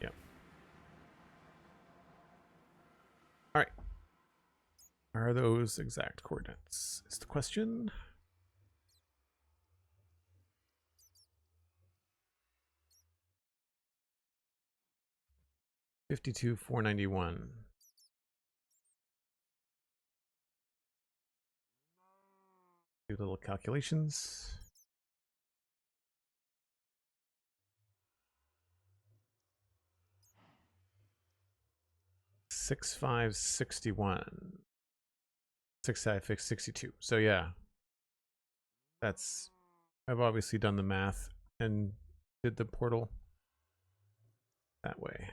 Yep. All right. Are those exact coordinates? Is the question. $52,491. Do little calculations. $6,561. 6,562. So yeah, that's. I've obviously done the math and did the portal that way.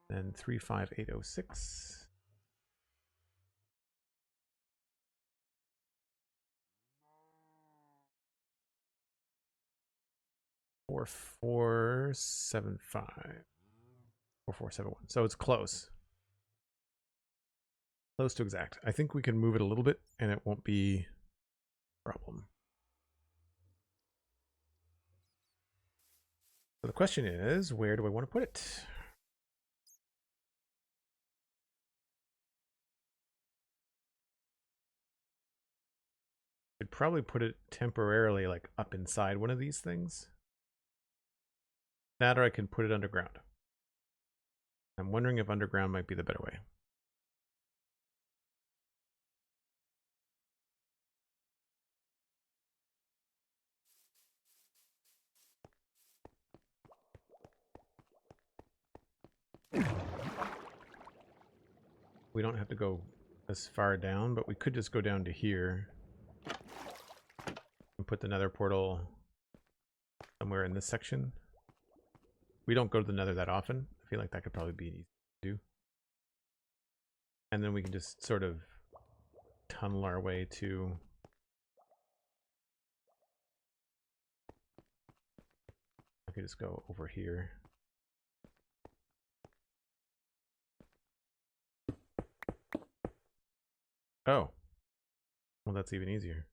Then 35806. 4475. 4471. So it's close. Close to exact. I think we can move it a little bit and it won't be a problem. So the question is, where do I want to put it? I'd probably put it temporarily like up inside one of these things. That or I can put it underground. I'm wondering if underground might be the better way. We don't have to go as far down, but we could just go down to here and put the nether portal somewhere in this section. We don't go to the nether that often. I feel like that could probably be easy to do. And then we can just sort of tunnel our way to... I could just go over here. Oh. Well, that's even easier.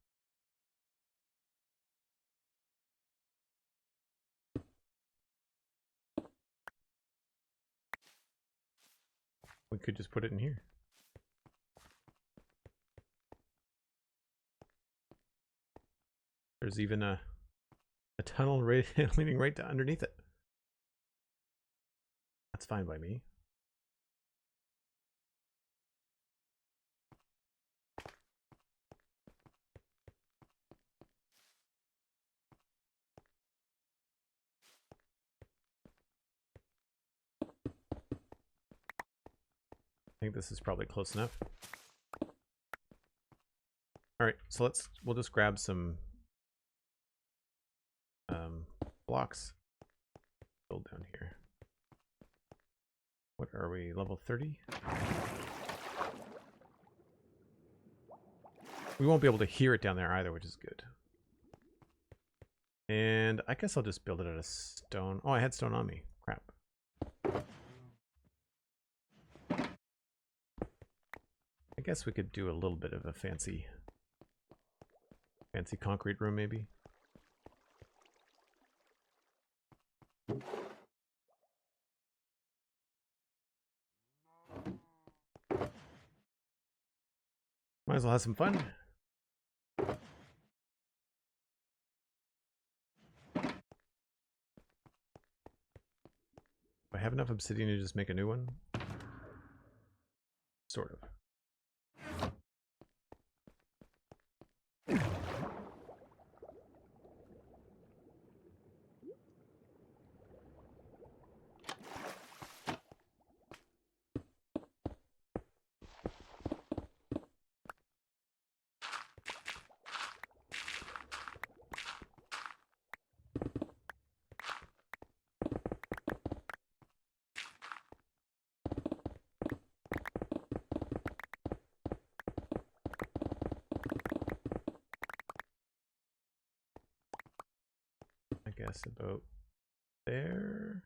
We could just put it in here. There's even a tunnel leading right to underneath it. That's fine by me. I think this is probably close enough. All right, so we'll just grab some blocks. Build down here. What are we, level 30? We won't be able to hear it down there either, which is good. And I guess I'll just build it out of stone. Oh, I had stone on me. Crap. I guess we could do a little bit of a fancy concrete room, maybe. Might as well have some fun. Do I have enough obsidian to just make a new one? Sort of. I guess about there.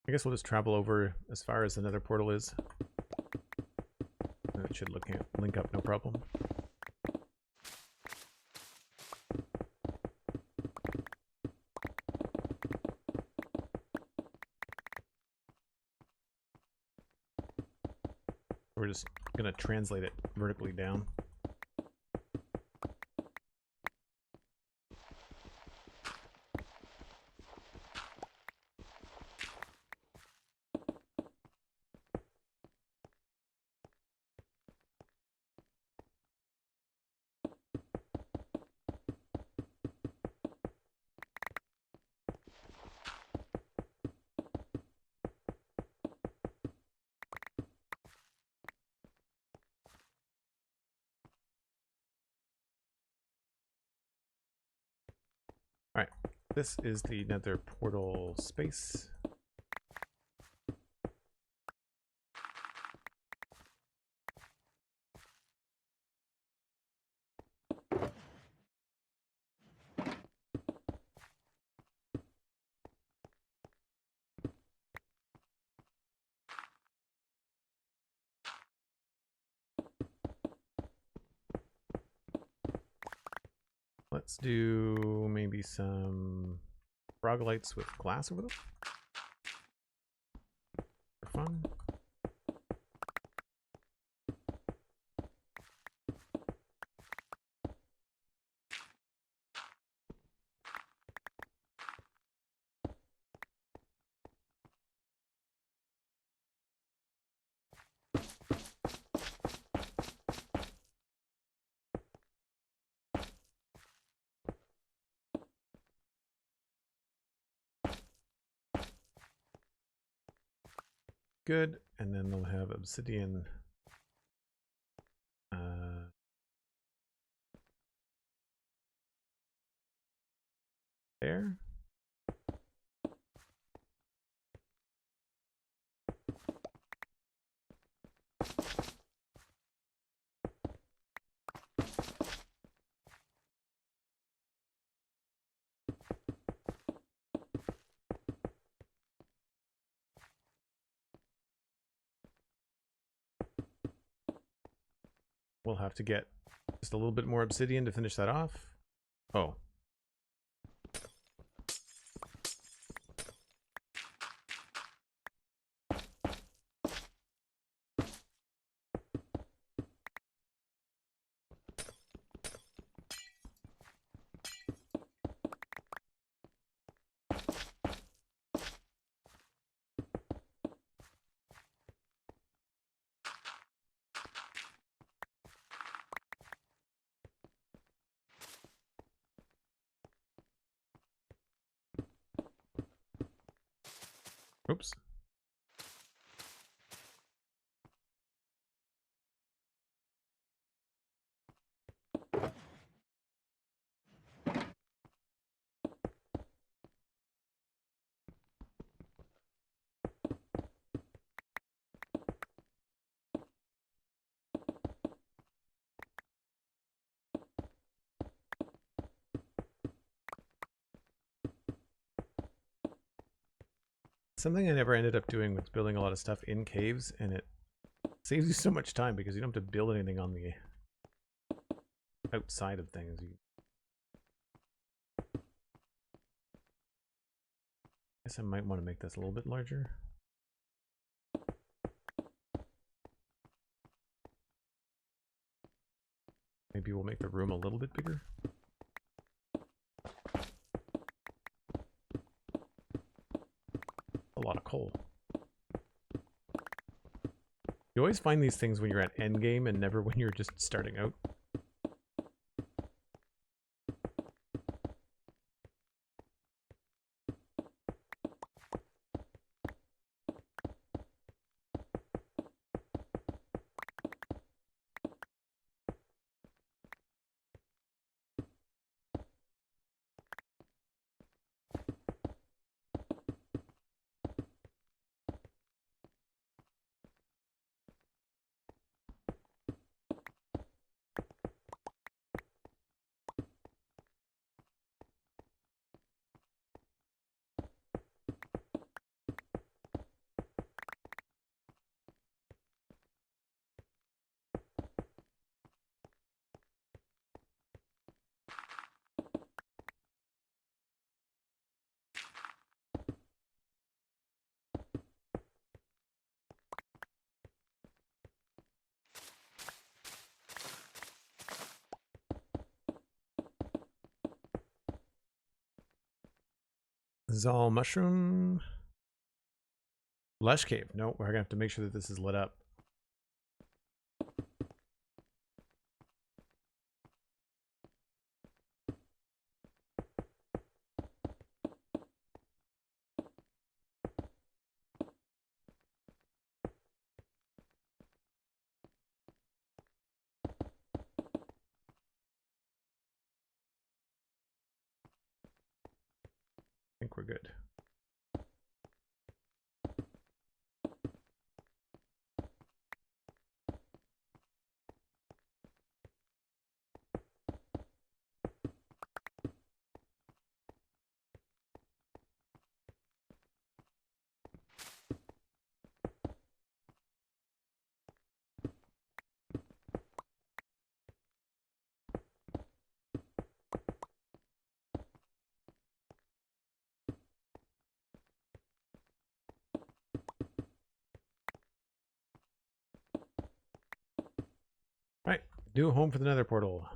I guess we'll just travel over as far as the nether portal is. It should link up, no problem. We're just gonna translate it vertically down. Alright, this is the nether portal space. Let's do maybe some frogolites with glass over them for fun. Good, and then they'll have obsidian there. We'll have to get just a little bit more obsidian to finish that off. Oh. Oops. Something I never ended up doing was building a lot of stuff in caves, and it saves you so much time because you don't have to build anything on the outside of things. I guess I might want to make this a little bit larger. Maybe we'll make the room a little bit bigger. A lot of coal. You always find these things when you're at endgame and never when you're just starting out. Zal mushroom. Lush cave. No, we're gonna have to make sure that this is lit up. I think we're good. Right, new home for the nether portal.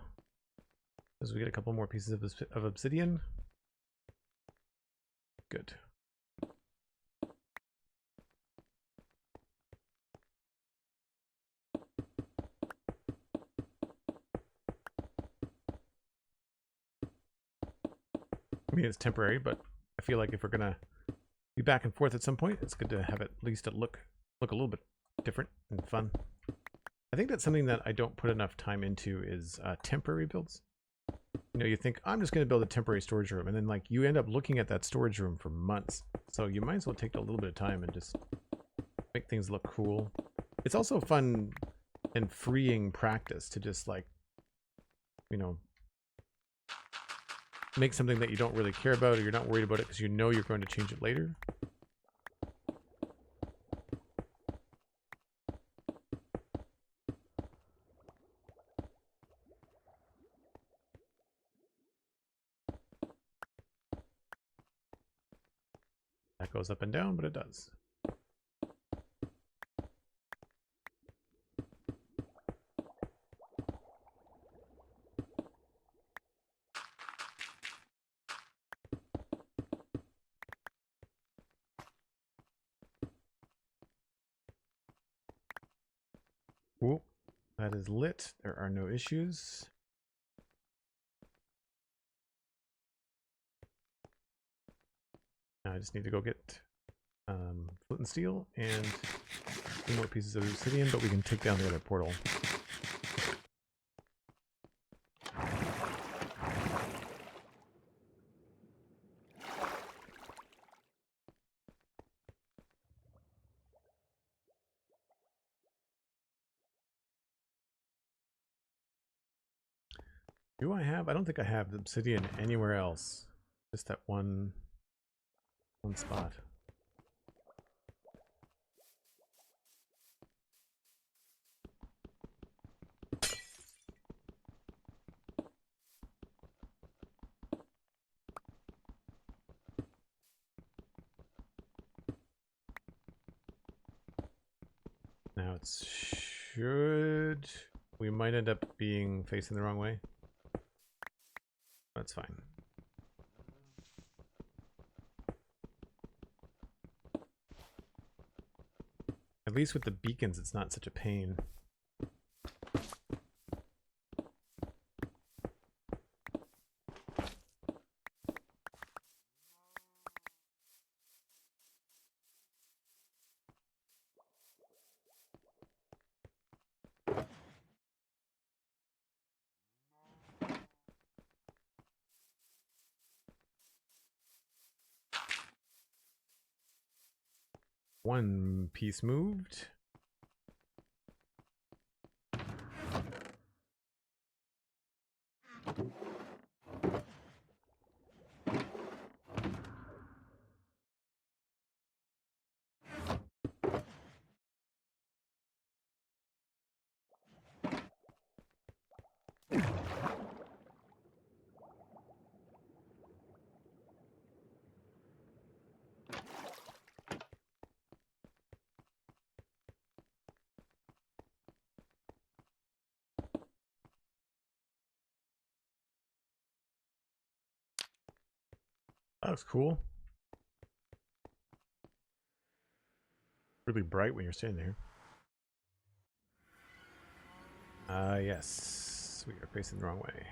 As we get a couple more pieces of obsidian. Good. I mean, it's temporary, but I feel like if we're gonna be back and forth at some point, it's good to have at least a look a little bit different and fun. I think that's something that I don't put enough time into is temporary builds. You know, you think, I'm just going to build a temporary storage room, and then like you end up looking at that storage room for months. So you might as well take a little bit of time and just make things look cool. It's also fun and freeing practice to just like, you know, make something that you don't really care about or you're not worried about it because you know you're going to change it later. That goes up and down, but it does. Ooh, that is lit. There are no issues. Now I just need to go get flint and steel and 2 more pieces of obsidian, but we can take down the other portal. Do I have? I don't think I have obsidian anywhere else. Just that one spot. Now it should... We might end up being facing the wrong way. That's fine. At least with the beacons, it's not such a pain. One piece moved. That looks cool. Really bright when you're standing there. Yes. We are facing the wrong way.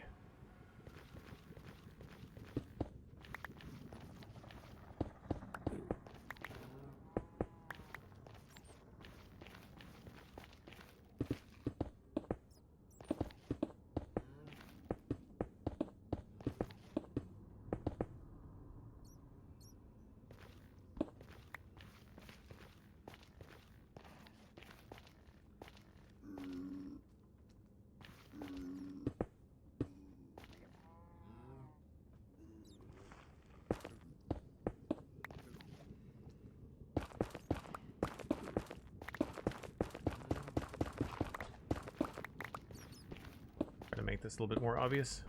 Make this a little bit more obvious.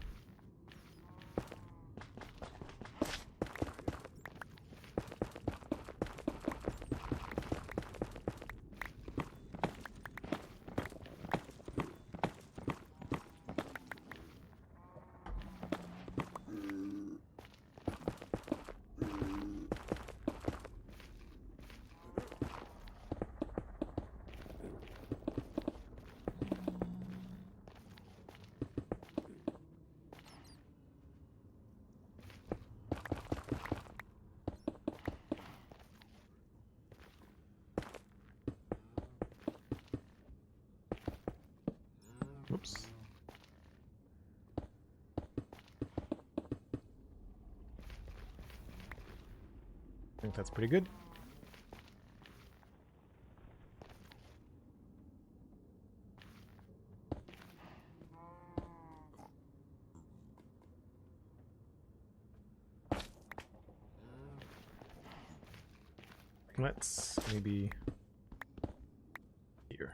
Oops. I think that's pretty good. Let's maybe here.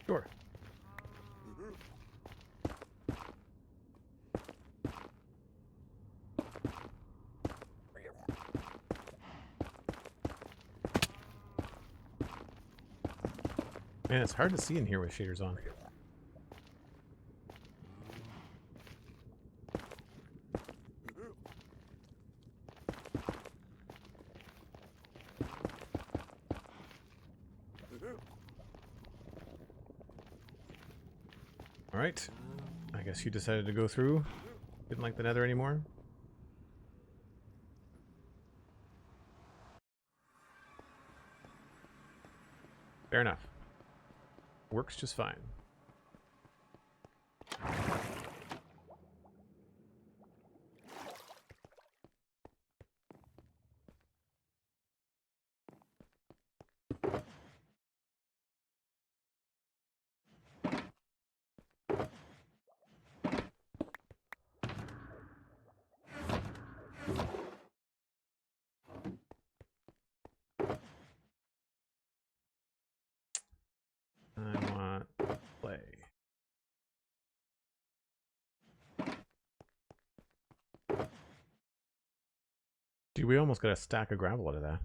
Sure. Man, it's hard to see in here with shaders on. Alright. I guess you decided to go through. Didn't like the nether anymore. Fair enough. Works just fine. Dude, we almost got a stack of gravel out of that.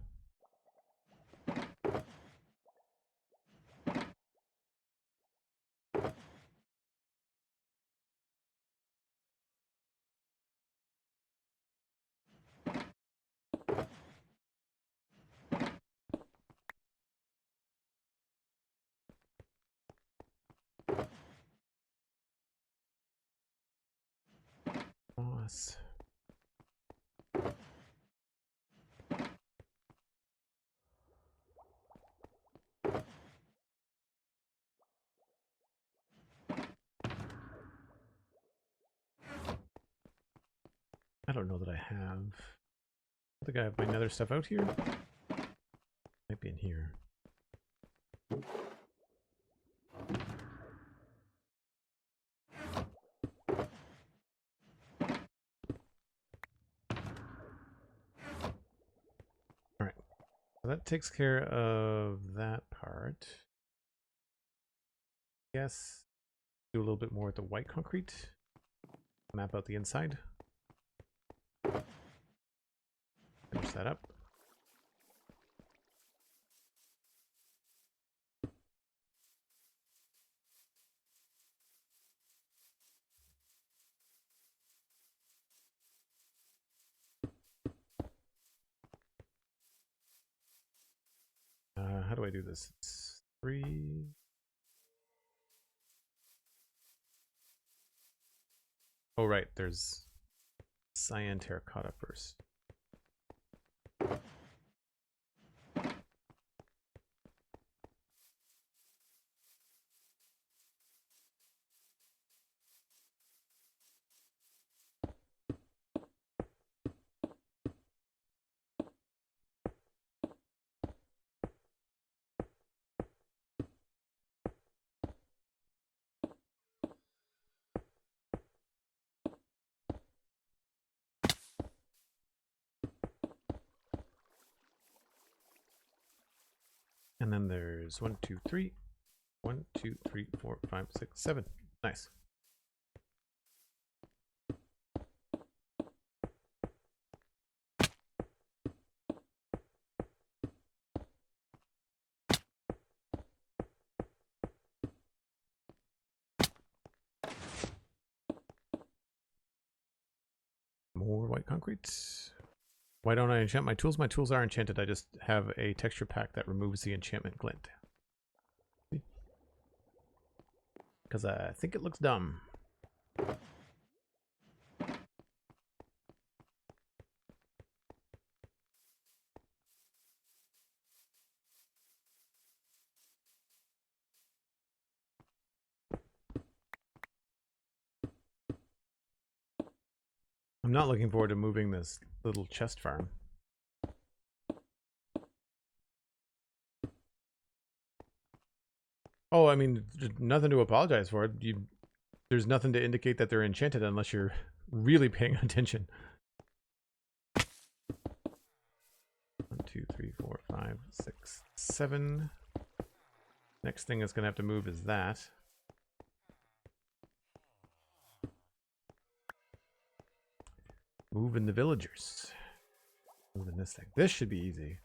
Moss. I don't know that I have. I think I have my nether stuff out here. Might be in here. Alright. So that takes care of that part. Yes. Do a little bit more with the white concrete. Map out the inside. Finish that up. How do I do this? It's 3. Oh, right. There's cyan terracotta first. And then there's 1, 2, 3. 1, 2, 3, 4, 5, 6, 7. Nice. More white concrete. Why don't I enchant my tools? My tools are enchanted. I just have a texture pack that removes the enchantment glint. Because I think it looks dumb. I'm not looking forward to moving this little chest farm. Oh, I mean, nothing to apologize for. There's nothing to indicate that they're enchanted unless you're really paying attention. 1, 2, 3, 4, 5, 6, 7. Next thing that's going to have to move is that. Moving the villagers. Moving this thing. This should be easy.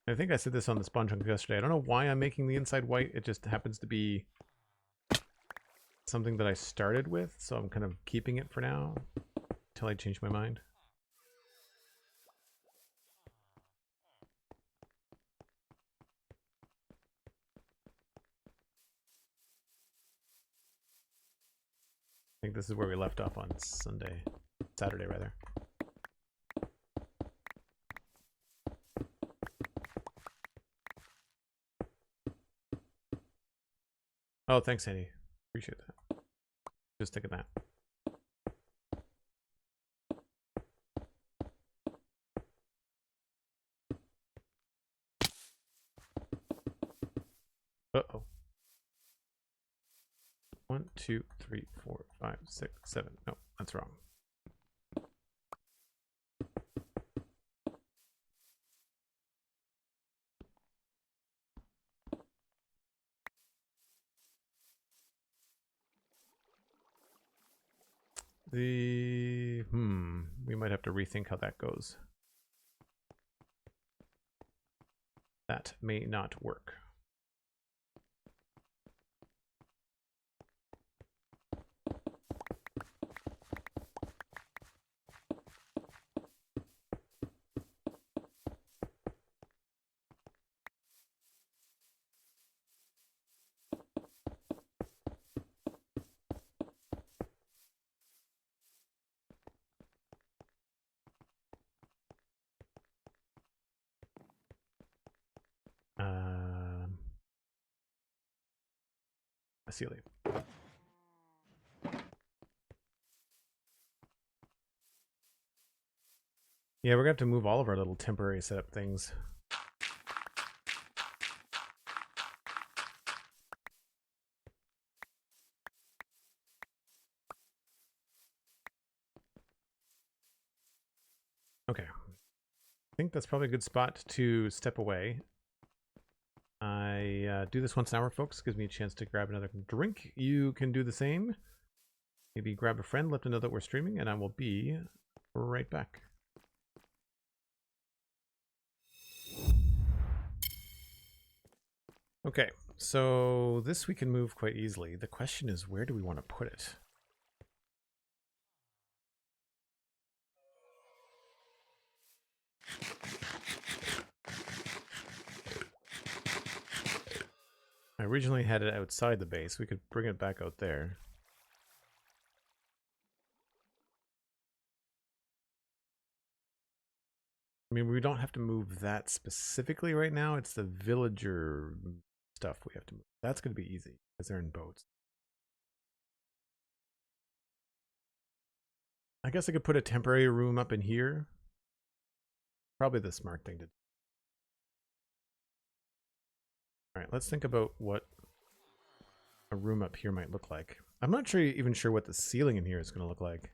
I think I said this on the spawn chunk yesterday. I don't know why I'm making the inside white. It just happens to be something that I started with, so I'm kind of keeping it for now until I change my mind. I think this is where we left off on Saturday rather. Oh, thanks, Andy. Appreciate that. Just taking that. Uh-oh. 1, 2, 3, 4, 5, 6, 7. No, that's wrong. We might have to rethink how that goes. That may not work. Ceiling. Yeah, we're gonna have to move all of our little temporary setup things. Okay. I think that's probably a good spot to step away. I do this once an hour, folks. Gives me a chance to grab another drink. You can do the same. Maybe grab a friend, let them know that we're streaming, and I will be right back. Okay, so this we can move quite easily. The question is, where do we want to put it? I originally had it outside the base. We could bring it back out there. I mean, we don't have to move that specifically right now. It's the villager stuff we have to move. That's going to be easy because they're in boats. I guess I could put a temporary room up in here. Probably the smart thing to do. All right, let's think about what a room up here might look like. I'm not even sure what the ceiling in here is going to look like.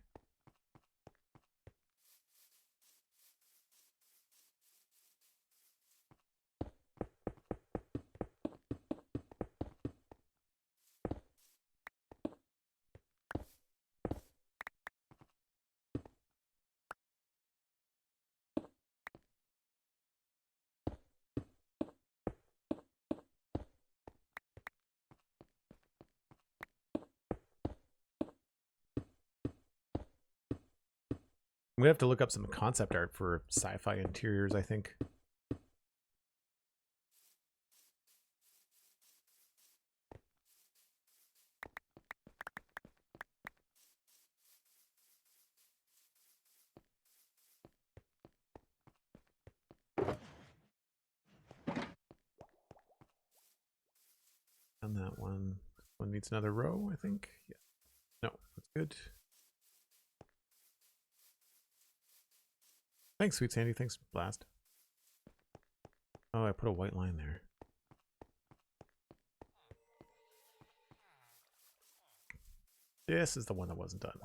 I'm gonna have to look up some concept art for sci-fi interiors, I think. On that one. One needs another row, I think. Yeah. No, that's good. Thanks, SweetSandi. Thanks, Blast. Oh, I put a white line there. This is the one that wasn't done.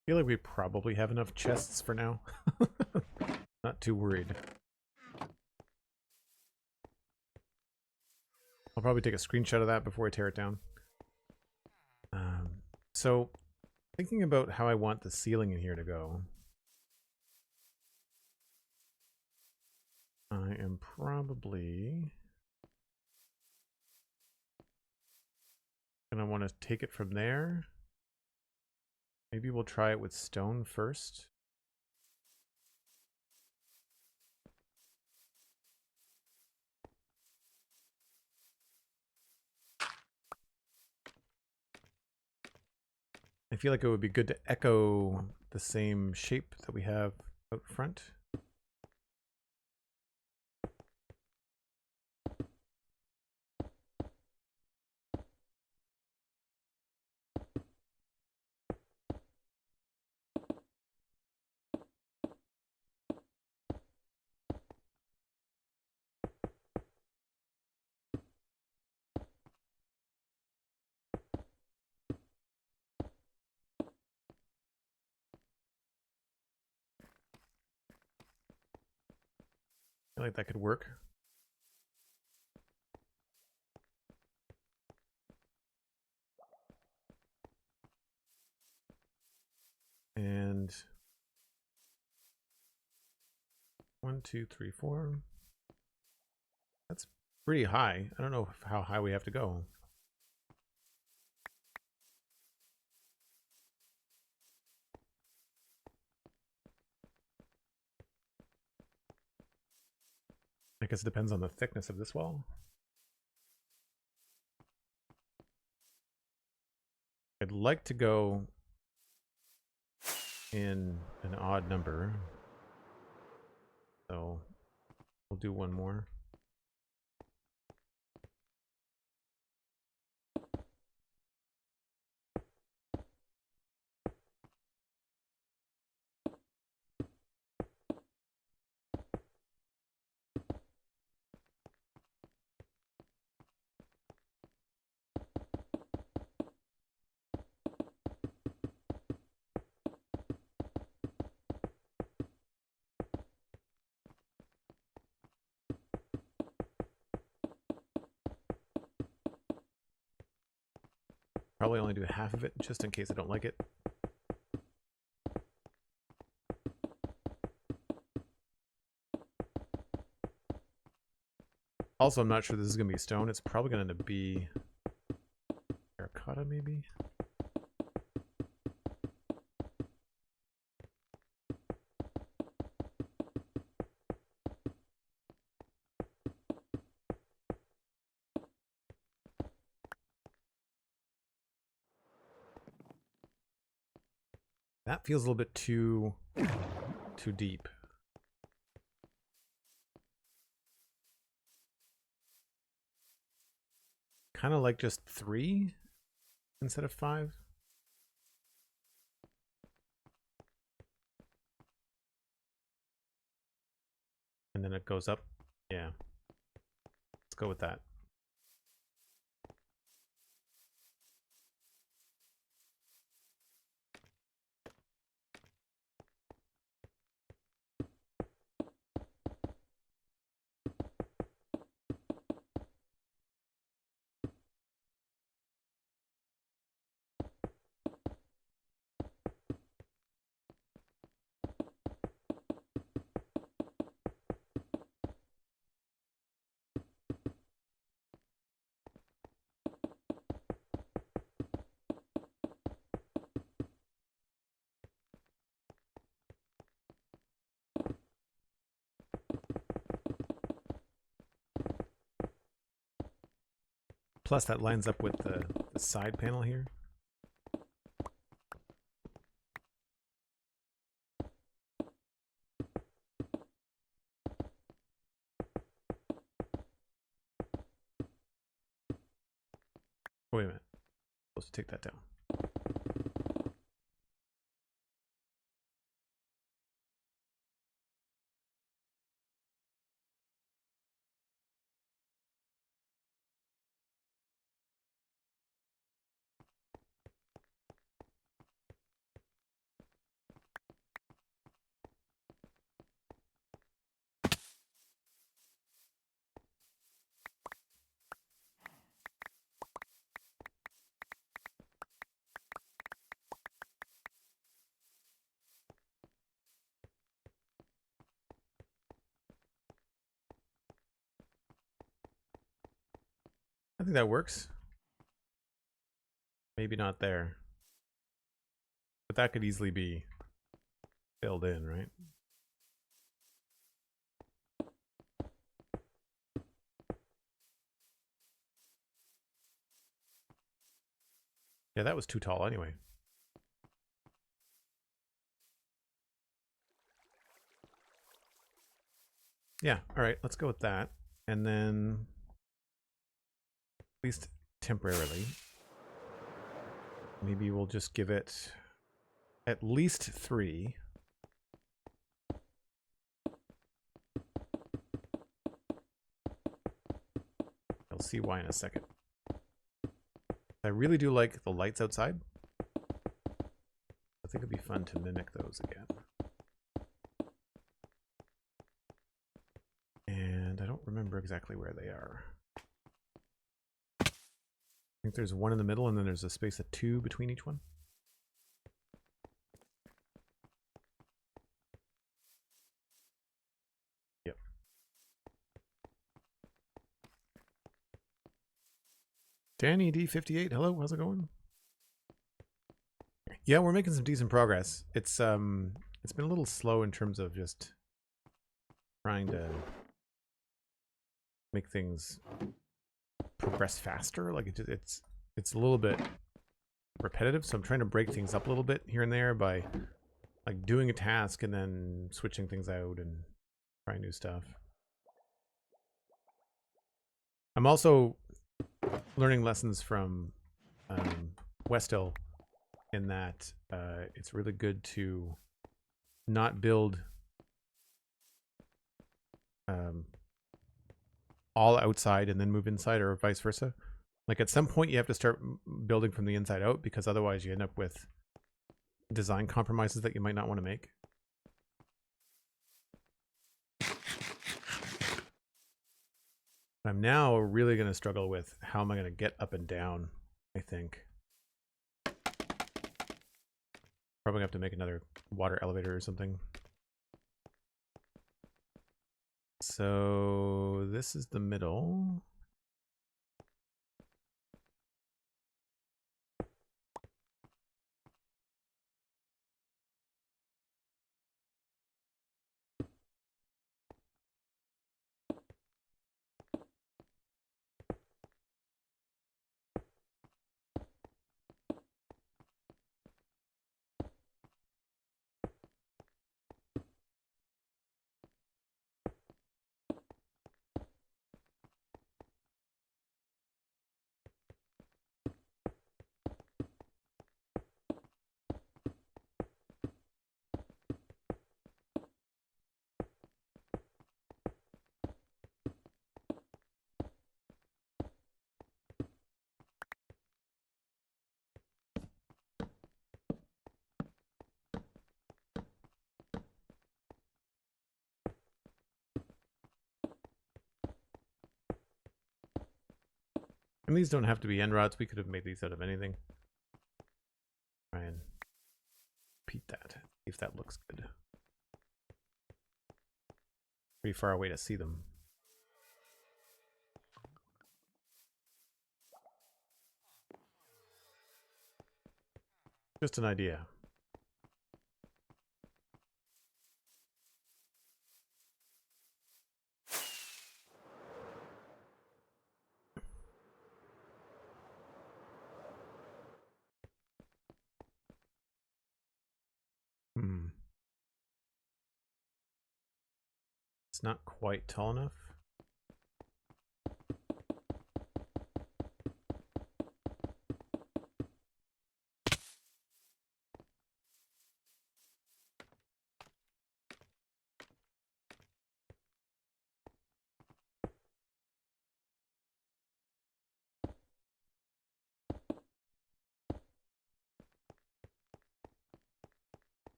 I feel like we probably have enough chests for now. Not too worried. I'll probably take a screenshot of that before I tear it down. So, thinking about how I want the ceiling in here to go, I am probably gonna want to take it from there. Maybe we'll try it with stone first. I feel like it would be good to echo the same shape that we have out front. I feel like that could work. And 1, 2, 3, 4. That's pretty high. I don't know how high we have to go. I guess it depends on the thickness of this wall. I'd like to go in an odd number. So we'll do one more. Probably only do half of it just in case I don't like it. Also, I'm not sure this is going to be stone. It's probably going to end up be terracotta, maybe? That feels a little bit too deep. Kind of like just 3 instead of 5. And then it goes up. Yeah. Let's go with that. Plus that lines up with the side panel here. Wait a minute. I'm supposed to take that down. I think that works. Maybe not there. But that could easily be filled in, right? Yeah, that was too tall anyway. Yeah, all right, let's go with that. And then, at least temporarily, maybe we'll just give it at least 3. You'll see why in a second. I really do like the lights outside. I think it'd be fun to mimic those again. And I don't remember exactly where they are. I think there's one in the middle and then there's a space of 2 between each one. Yep. Danny D58, hello, how's it going? Yeah, we're making some decent progress. It's been a little slow in terms of just trying to make things progress faster. Like it's a little bit repetitive, so I'm trying to break things up a little bit here and there by like doing a task and then switching things out and trying new stuff. I'm also learning lessons from Westill in that it's really good to not build all outside and then move inside, or vice versa. Like at some point you have to start building from the inside out, because otherwise you end up with design compromises that you might not want to make. I'm now really going to struggle with how am I going to get up and down, I think. Probably have to make another water elevator or something. So this is the middle. And these don't have to be end rods. We could have made these out of anything. Try and repeat that. See if that looks good. Pretty far away to see them. Just an idea. It's not quite tall enough.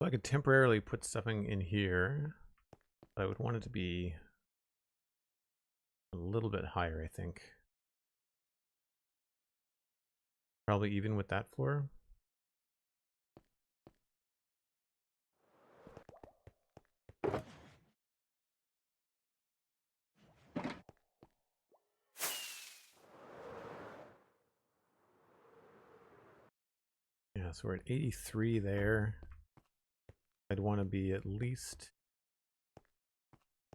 So I could temporarily put something in here, but I would want it to be a little bit higher, I think. Probably even with that floor. Yeah, so we're at 83 there. I'd want to be at least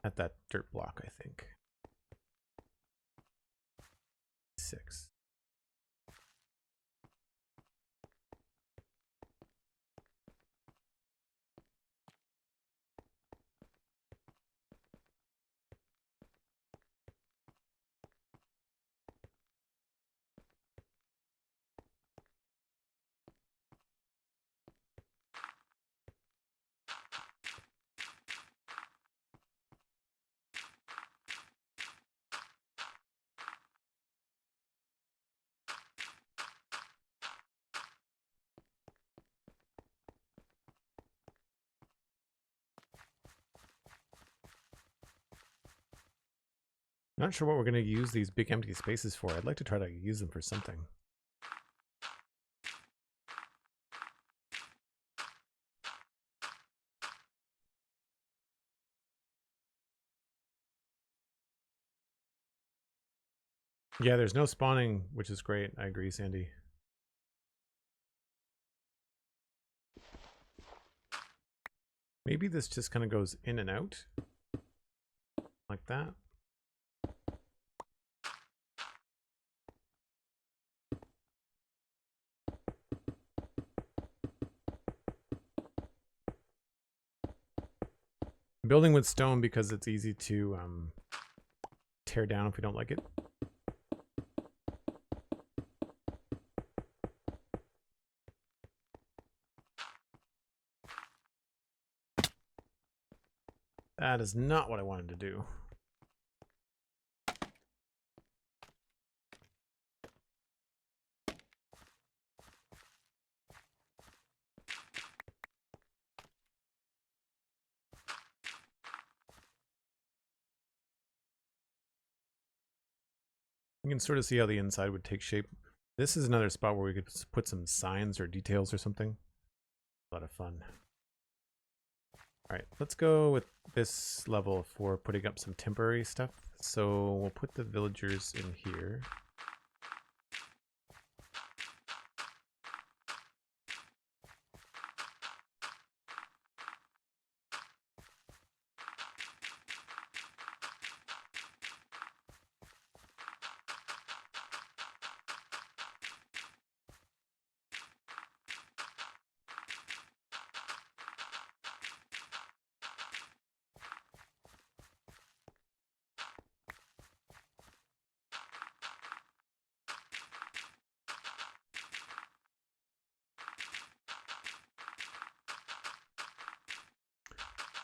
at that dirt block, I think. 6. Not sure what we're going to use these big empty spaces for. I'd like to try to use them for something. Yeah, there's no spawning, which is great. I agree, Sandy. Maybe this just kind of goes in and out like that. I'm building with stone because it's easy to tear down if we don't like it. That is not what I wanted to do. You can sort of see how the inside would take shape. This is another spot where we could put some signs or details or something. A lot of fun. All right, let's go with this level for putting up some temporary stuff. So we'll put the villagers in here.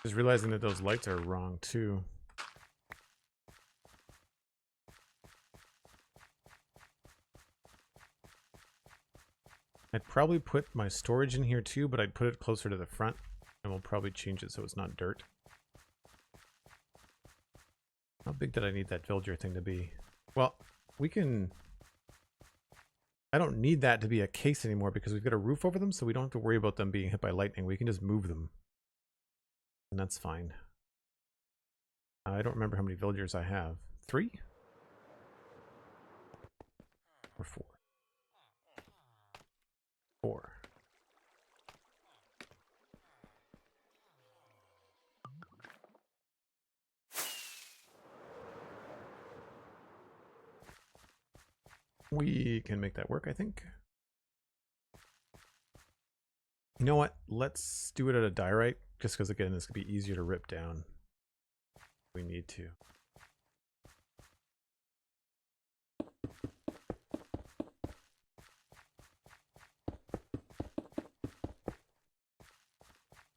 Just realizing that those lights are wrong too. I'd probably put my storage in here too, but I'd put it closer to the front, and we'll probably change it so it's not dirt. How big did I need that villager thing to be? Well, we can... I don't need that to be a case anymore because we've got a roof over them, so we don't have to worry about them being hit by lightning. We can just move them. And that's fine. I don't remember how many villagers I have. 3? Or 4? 4. We can make that work, I think. You know what? Let's do it at a diorite, just because, again, this could be easier to rip down if we need to.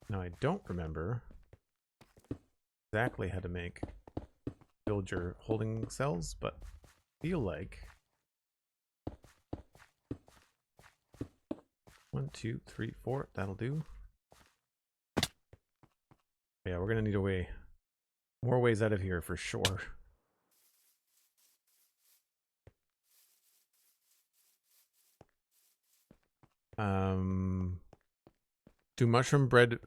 Now, I don't remember exactly how to make villager holding cells, but I feel like 1, 2, 3, 4, that'll do. Yeah, we're gonna need a way, more ways out of here for sure. Do mushroom bread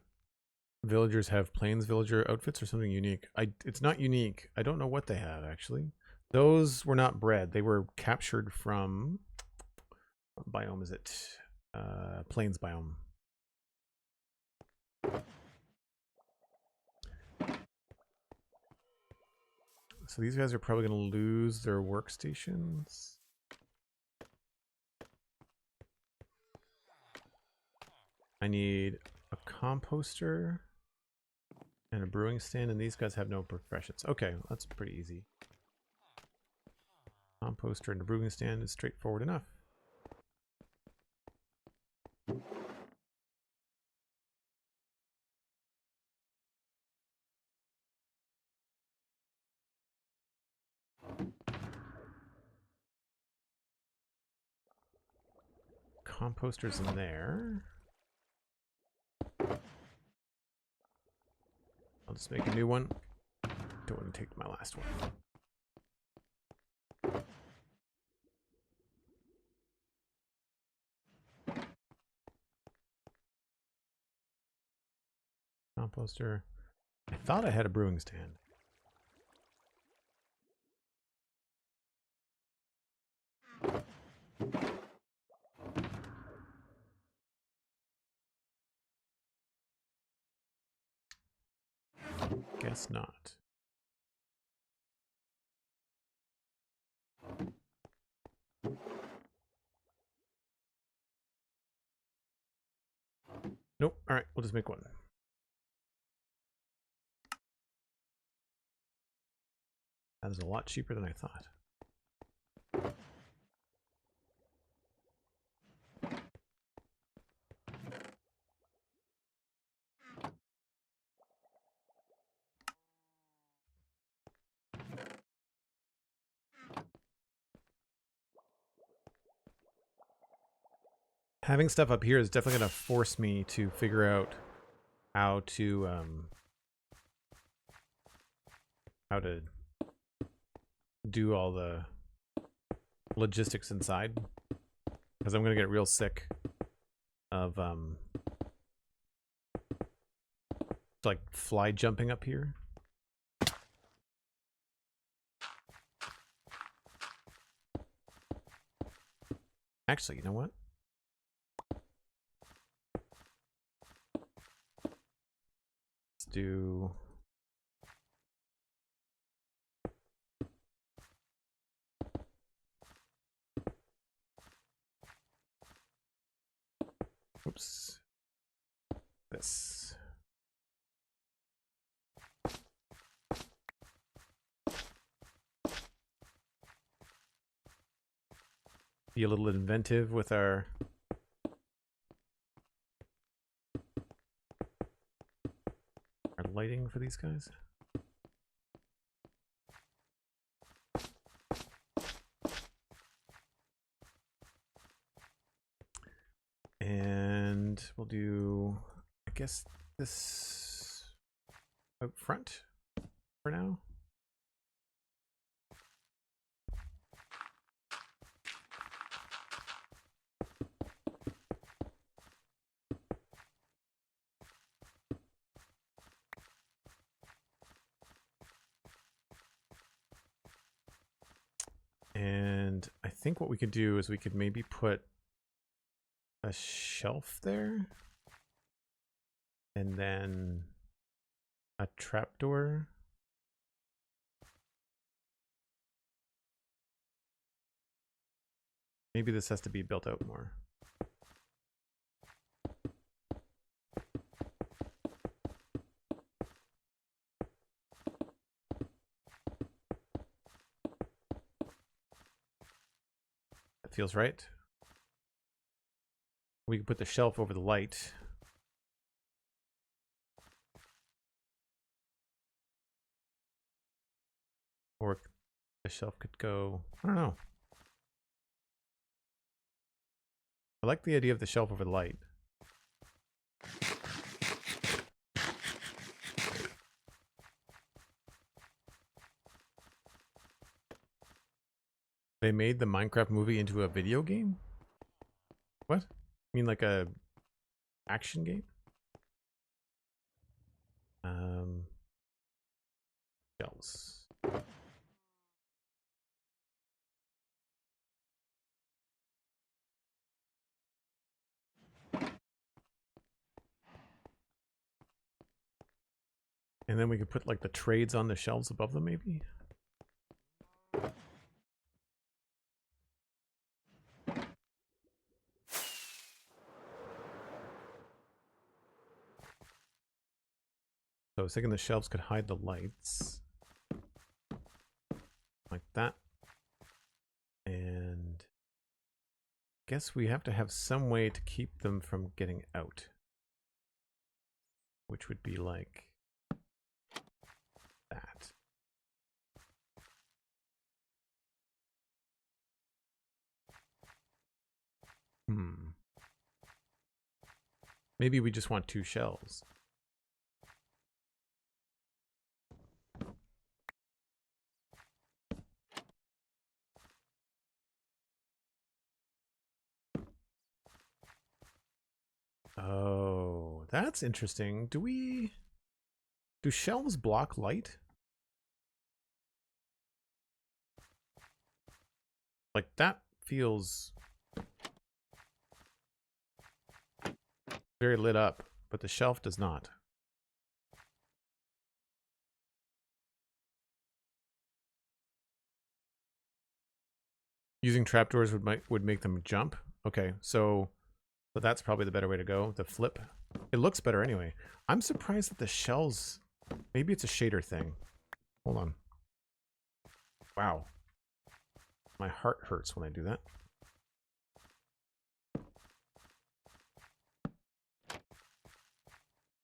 villagers have plains villager outfits or something unique? It's not unique. I don't know what they have actually. Those were not bred. They were captured from, what biome is it? plains biome. So these guys are probably going to lose their workstations. I need a composter and a brewing stand, and these guys have no professions. Okay, that's pretty easy. Composter and a brewing stand is straightforward enough. Composter's in there. I'll just make a new one. Don't want to take my last one. Composter. I thought I had a brewing stand. Guess not. Nope. All right, we'll just make one. That is a lot cheaper than I thought. Having stuff up here is definitely going to force me to figure out how to do all the logistics inside, because I'm going to get real sick of like fly jumping up here. Actually, you know what? Let's do... Oops. This. Be a little inventive with our lighting for these guys. And we'll do, I guess, this up front for now. And I think what we could do is we could maybe put a shelf there, and then a trapdoor. Maybe this has to be built out more. That feels right. We can put the shelf over the light. Or the shelf could go, I don't know. I like the idea of the shelf over the light. They made the Minecraft movie into a video game? What? You mean like a action game? Shells. And then we could put like the trades on the shelves above them, maybe? So I was thinking the shelves could hide the lights. Like that. And I guess we have to have some way to keep them from getting out. Which would be like that. Maybe we just want 2 shells. Oh, that's interesting. Do shelves block light? Like that feels very lit up, but the shelf does not. Using trapdoors would make them jump. Okay, so that's probably the better way to go. The flip. It looks better anyway. I'm surprised that the shells. Maybe it's a shader thing. Hold on. Wow. My heart hurts when I do that.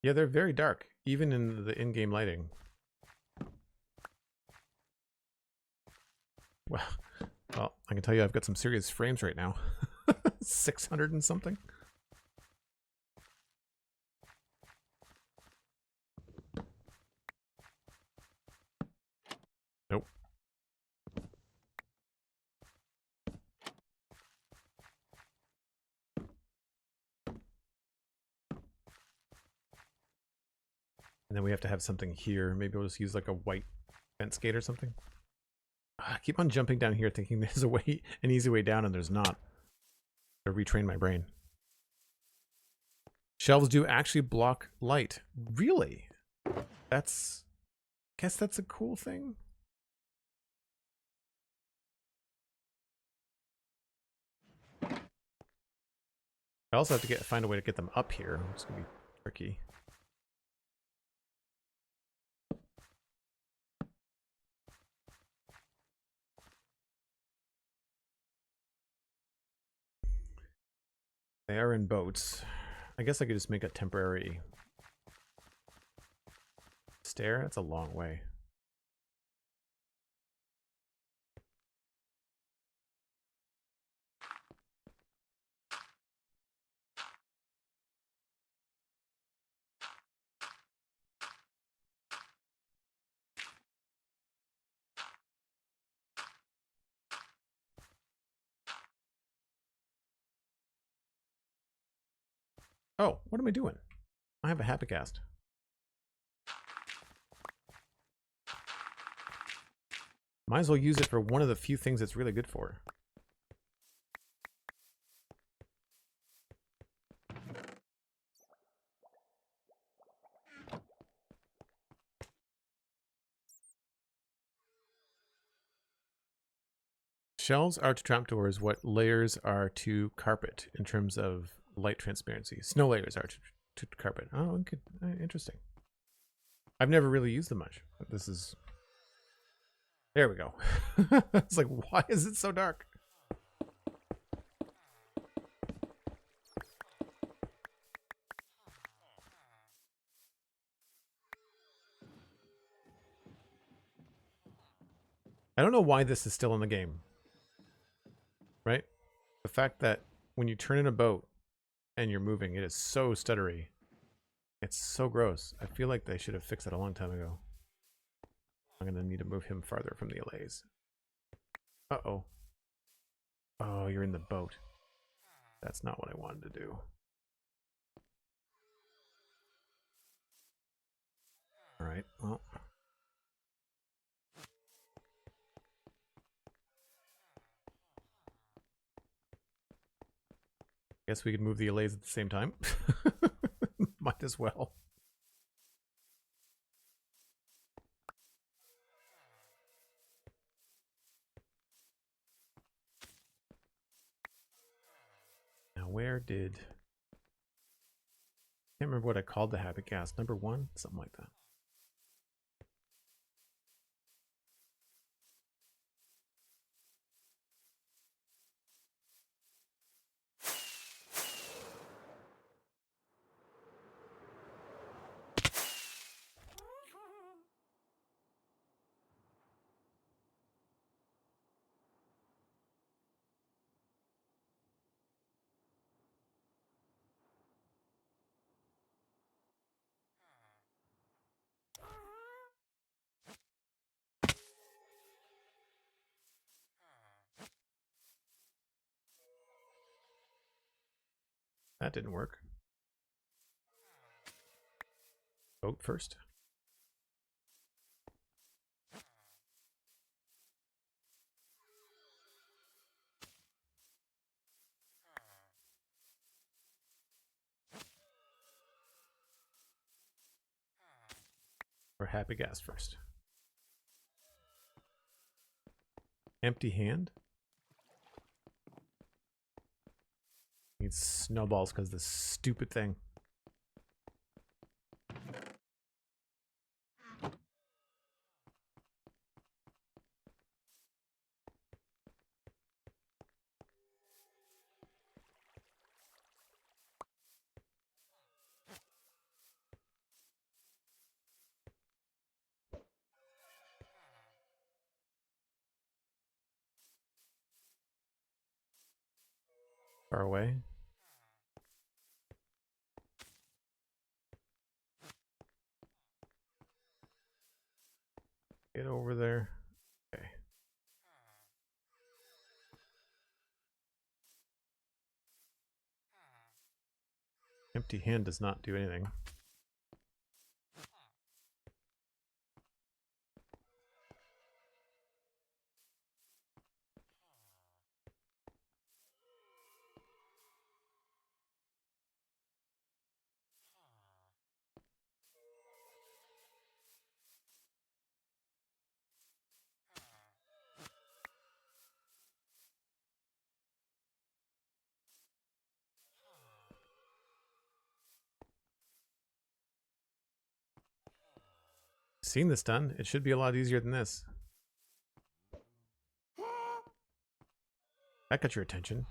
Yeah, they're very dark, even in the in-game lighting. Well, I can tell you I've got some serious frames right now. 600 and something. Nope. And then we have to have something here. Maybe we'll just use like a white fence gate or something. I keep on jumping down here thinking there's an easy way down, and there's not. To retrain my brain. Shelves do actually block light. Really? Guess that's a cool thing. I also have to find a way to get them up here. It's gonna be tricky. They are in boats. I guess I could just make a temporary stair. That's a long way. Oh, what am I doing? I have a happy cast. Might as well use it for one of the few things it's really good for. Shelves are to trapdoors what layers are to carpet in terms of light transparency. Snow layers are to carpet. Oh, good. Interesting. I've never really used them much. This is... There we go. It's like, why is it so dark? I don't know why this is still in the game. Right? The fact that when you turn in a boat and you're moving, it is so stuttery. It's so gross. I feel like they should have fixed it a long time ago. I'm going to need to move him farther from the allays. Uh-oh. Oh, you're in the boat. That's not what I wanted to do. Alright, well. Guess we could move the allays at the same time. Might as well. where did... Can't remember what I called the happy ghast. Number 1? Something like that. That didn't work. Vote first. Or happy ghast first. Empty hand. Needs snowballs because this stupid thing. Far away. Get over there. Okay. Empty hand does not do anything. Seeing this done, it should be a lot easier than this. That got your attention.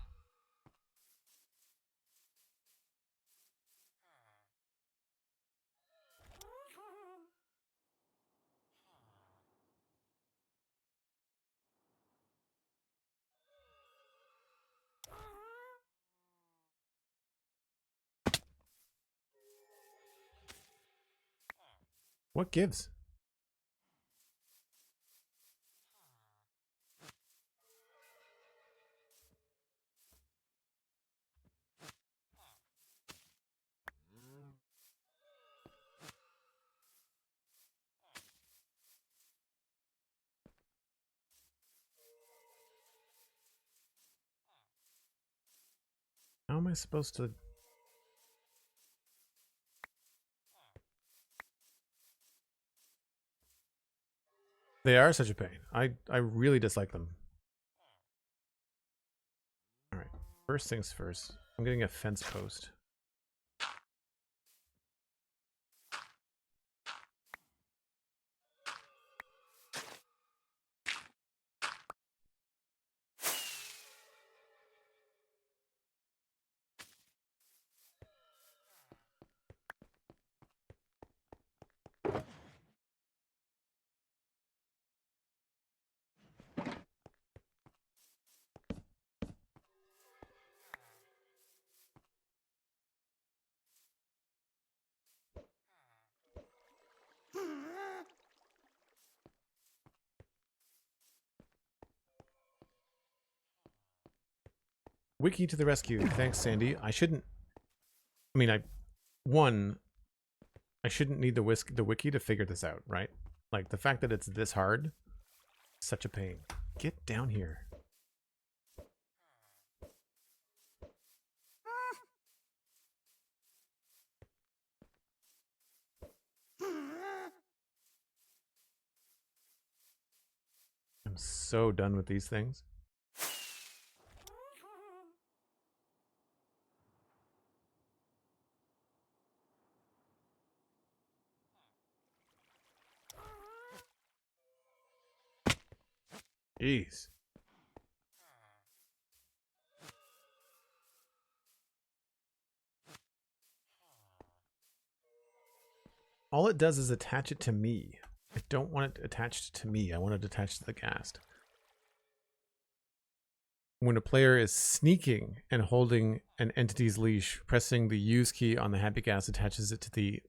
What gives? How am I supposed to... They are such a pain. I really dislike them. Alright, first things first. I'm getting a fence post. Wiki to the rescue. Thanks, Sandy. I shouldn't... I mean, I shouldn't need the wiki to figure this out, right? Like, the fact that it's this hard, such a pain. Get down here. I'm so done with these things. Jeez. All it does is attach it to me. I don't want it attached to me. I want it attached to the ghast. When a player is sneaking and holding an entity's leash, pressing the use key on the happy ghast attaches it to the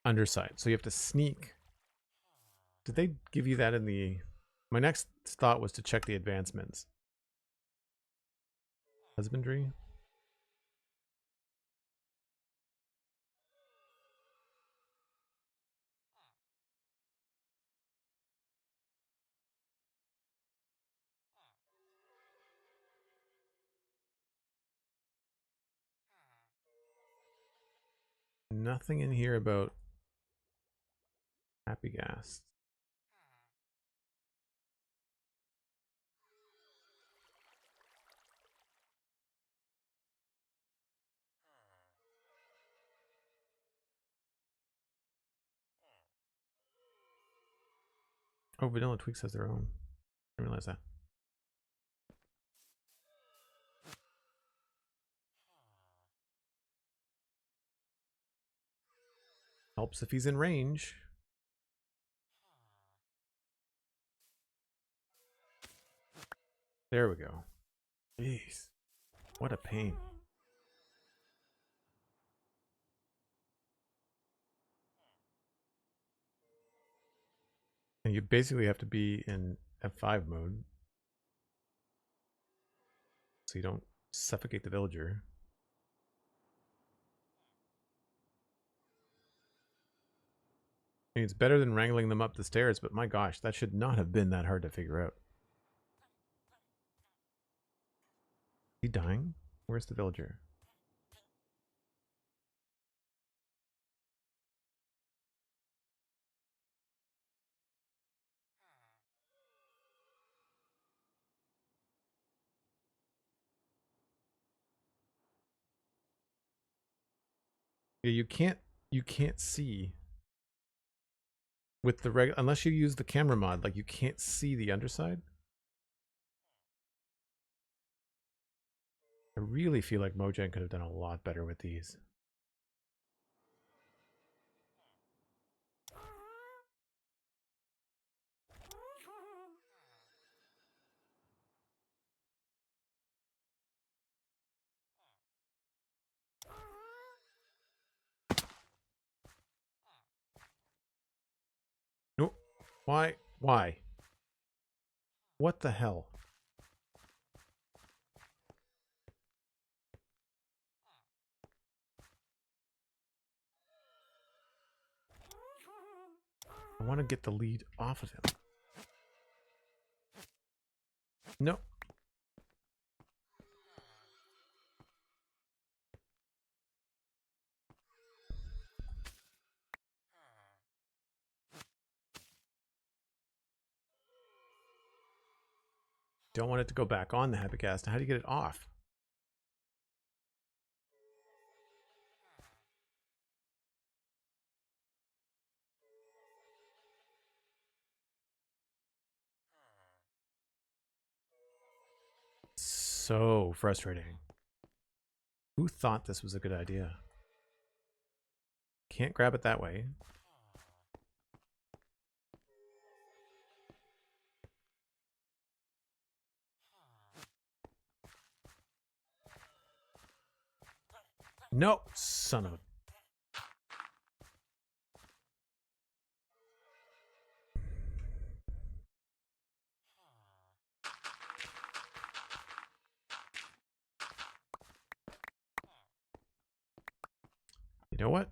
underside. So you have to sneak. Did they give you that in the... My next thought was to check the advancements. Husbandry? Nothing in here about happy ghast. Oh, Vanilla Tweaks has their own. I didn't realize that. Helps if he's in range. There we go. Jeez. What a pain. And you basically have to be in F5 mode so you don't suffocate the villager. I mean, it's better than wrangling them up the stairs, but my gosh, that should not have been that hard to figure out. Is he dying? Where's the villager? Yeah, you can't see with the unless you use the camera mod, like you can't see the underside. I really feel like Mojang could have done a lot better with these. Nope. Why? Why? What the hell? I want to get the lead off of him. No. Don't want it to go back on the happy ghast. How do you get it off? So frustrating. Who thought this was a good idea? Can't grab it that way. No, son of a... You know what?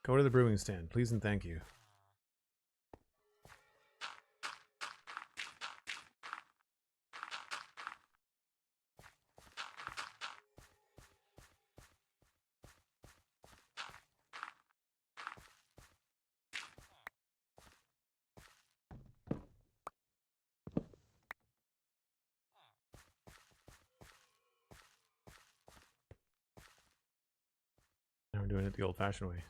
Go to the brewing stand, please and thank you. doing it the old-fashioned way.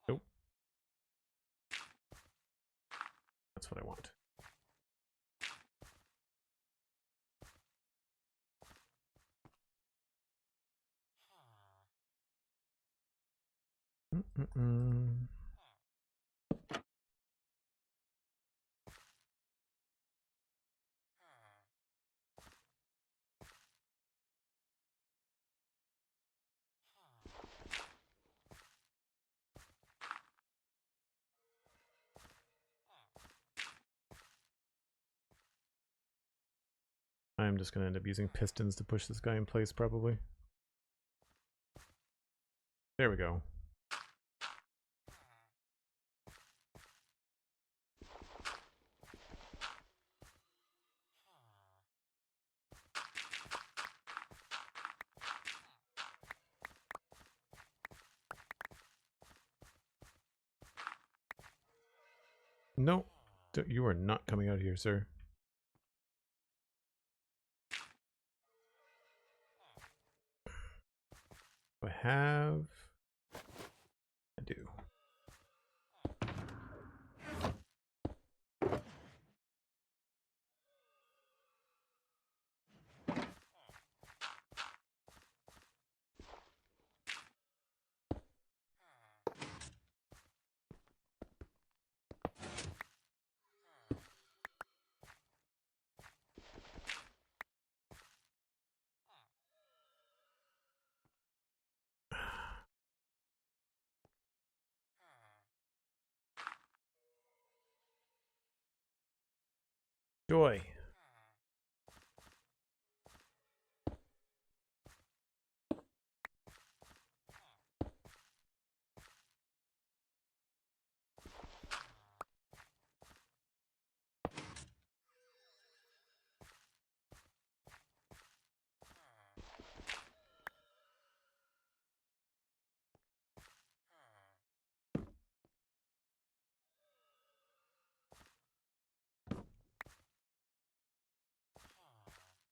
Nope. That's what I want. I'm just going to end up using pistons to push this guy in place, probably. There we go. No, you are not coming out here, sir. Do I have? I do. Joy.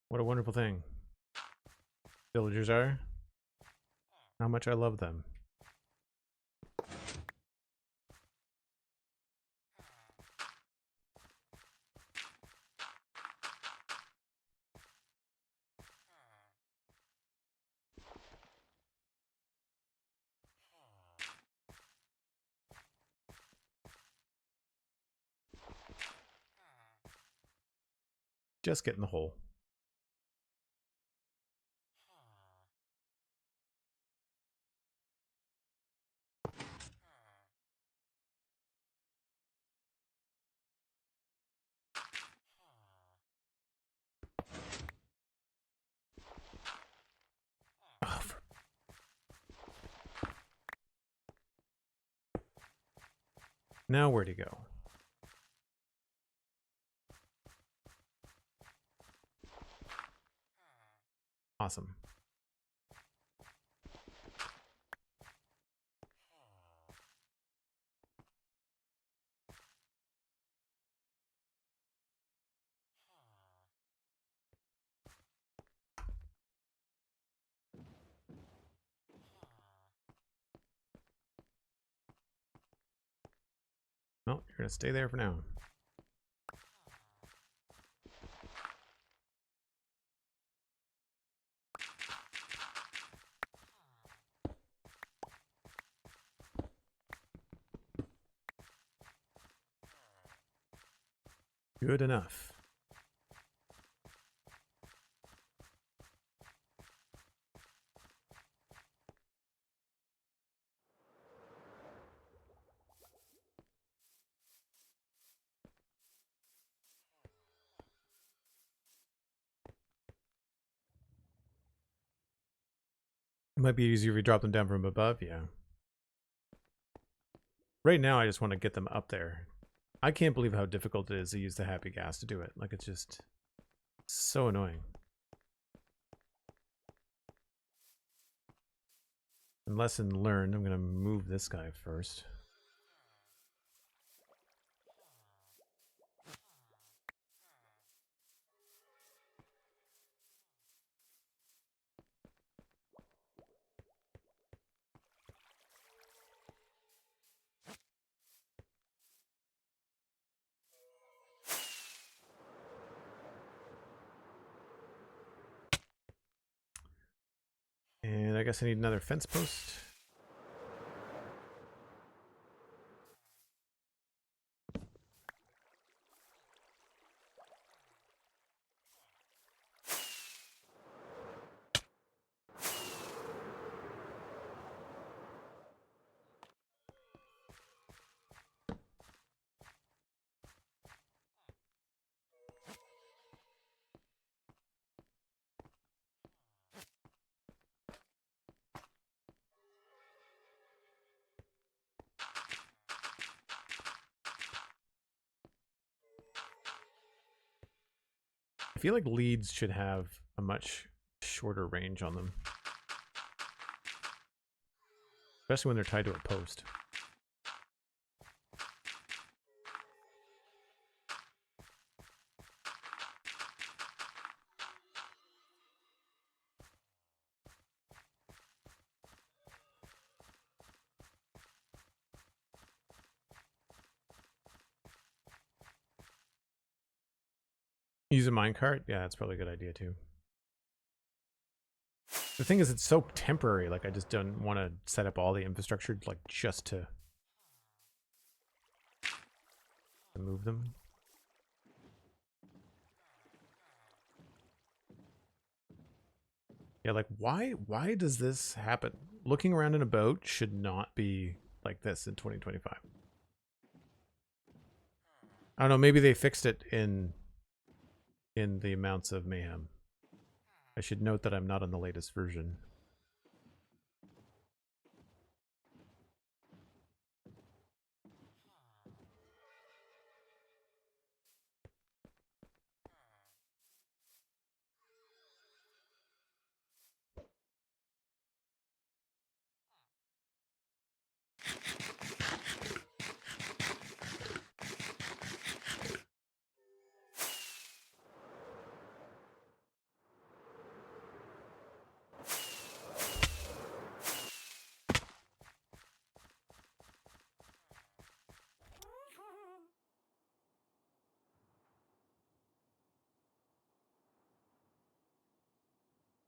What a wonderful thing. Villagers are. How much I love them. Just get in the hole. Oh, now where'd he go? Awesome. No, you're gonna stay there for now. Good enough. It might be easier if you drop them down from above, yeah. Right now, I just want to get them up there. I can't believe how difficult it is to use the happy gas to do it. Like, it's just so annoying. And lesson learned, I'm going to move this guy first. And I guess I need another fence post. I feel like leads should have a much shorter range on them. Especially when they're tied to a post. Use a minecart? Yeah, that's probably a good idea too. The thing is, it's so temporary. Like, I just don't want to set up all the infrastructure, like, just to move them. Yeah, like, why does this happen? Looking around in a boat should not be like this in 2025. I don't know, maybe they fixed it in the amounts of mayhem. I should note that I'm not on the latest version.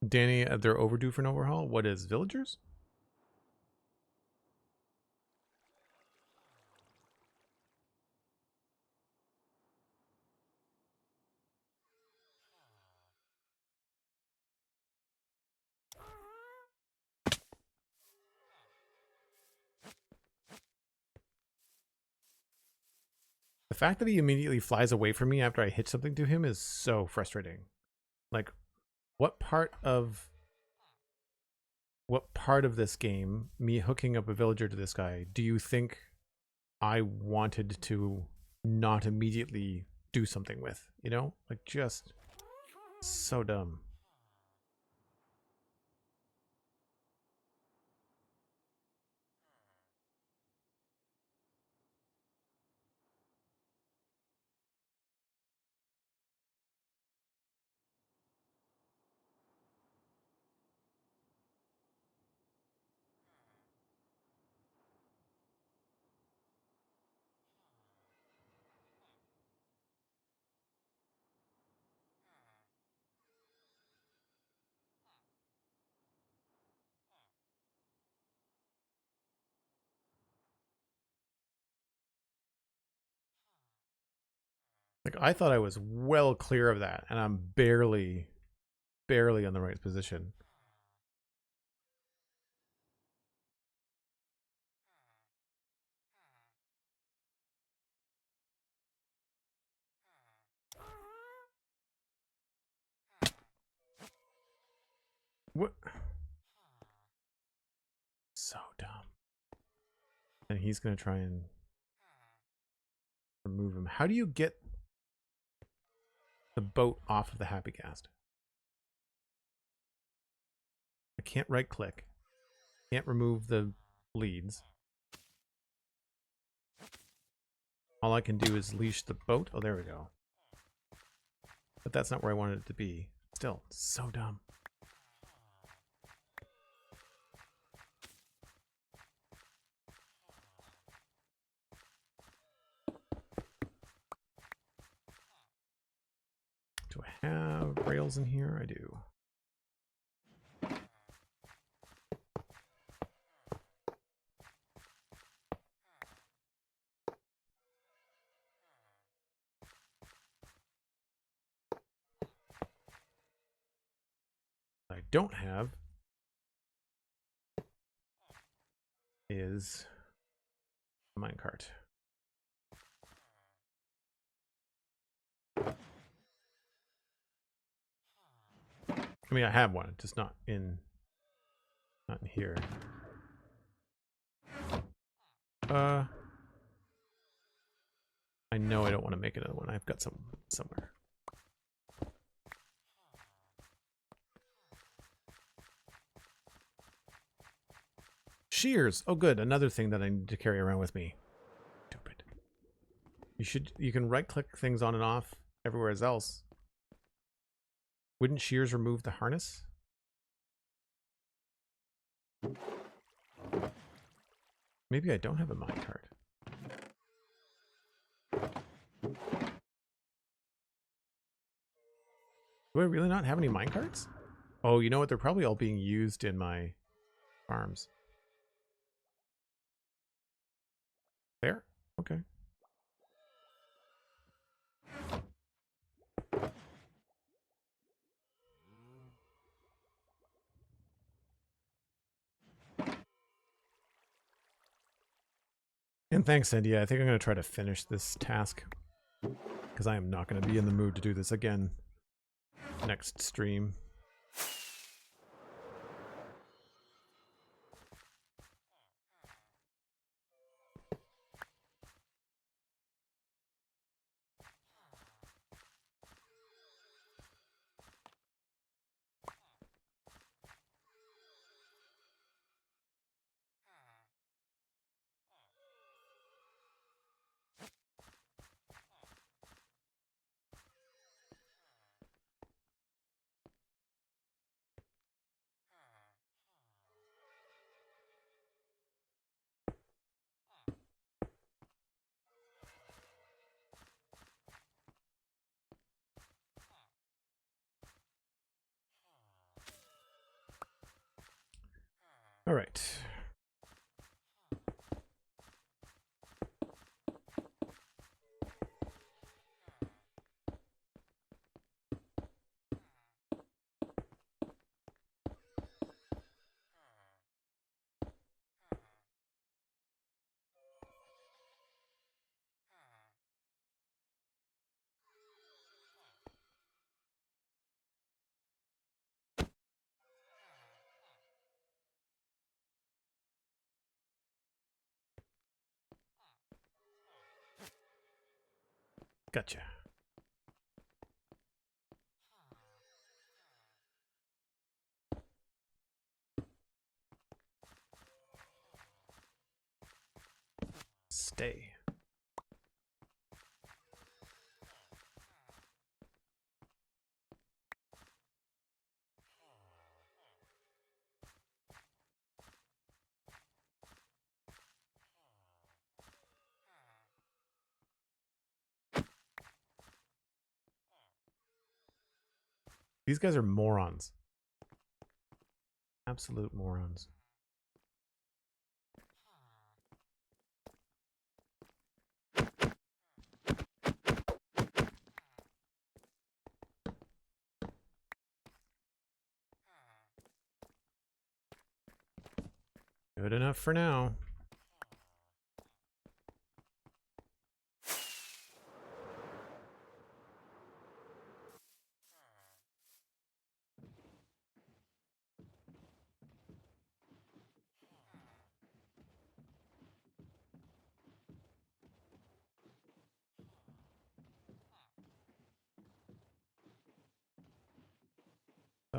Danny, they're overdue for an overhaul. What is villagers? The fact that he immediately flies away from me after I hit something to him is so frustrating. Like, what part of this game, me hooking up a villager to this guy, do you think I wanted to not immediately do something with? You know? Like, just so dumb. Like, I thought I was well clear of that, and I'm barely on the right position. What? And he's going to try and remove him. How do you get the boat off of the happy ghast? I can't right click. Can't remove the leads. All I can do is leash the boat. Oh, there we go. But that's not where I wanted it to be. Still, so dumb. Do I have rails in here? I do. What I don't have is a minecart. I mean, I have one, just not in here. I know I don't want to make another one. I've got some somewhere. Shears. Oh, good. Another thing that I need to carry around with me. Stupid. You can right click things on and off everywhere else. Wouldn't shears remove the harness? Maybe I don't have a minecart. Do I really not have any minecarts? Oh, you know what? They're probably all being used in my farms. There? Okay. And thanks, Sandy. I think I'm going to try to finish this task because I am not going to be in the mood to do this again next stream. All right. Gotcha. Stay. These guys are morons. Absolute morons. Good enough for now.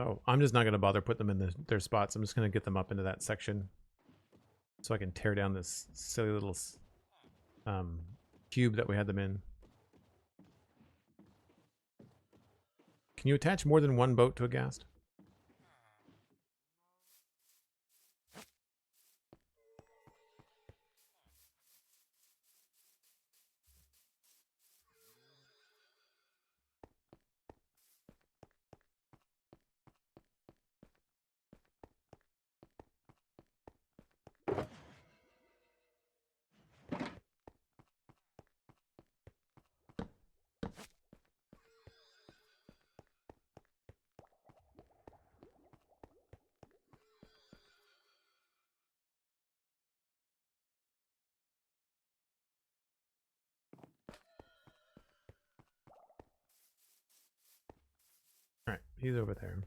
Oh, I'm just not going to bother putting them in their spots. I'm just going to get them up into that section so I can tear down this silly little cube that we had them in. Can you attach more than one boat to a ghast? All right, he's over there.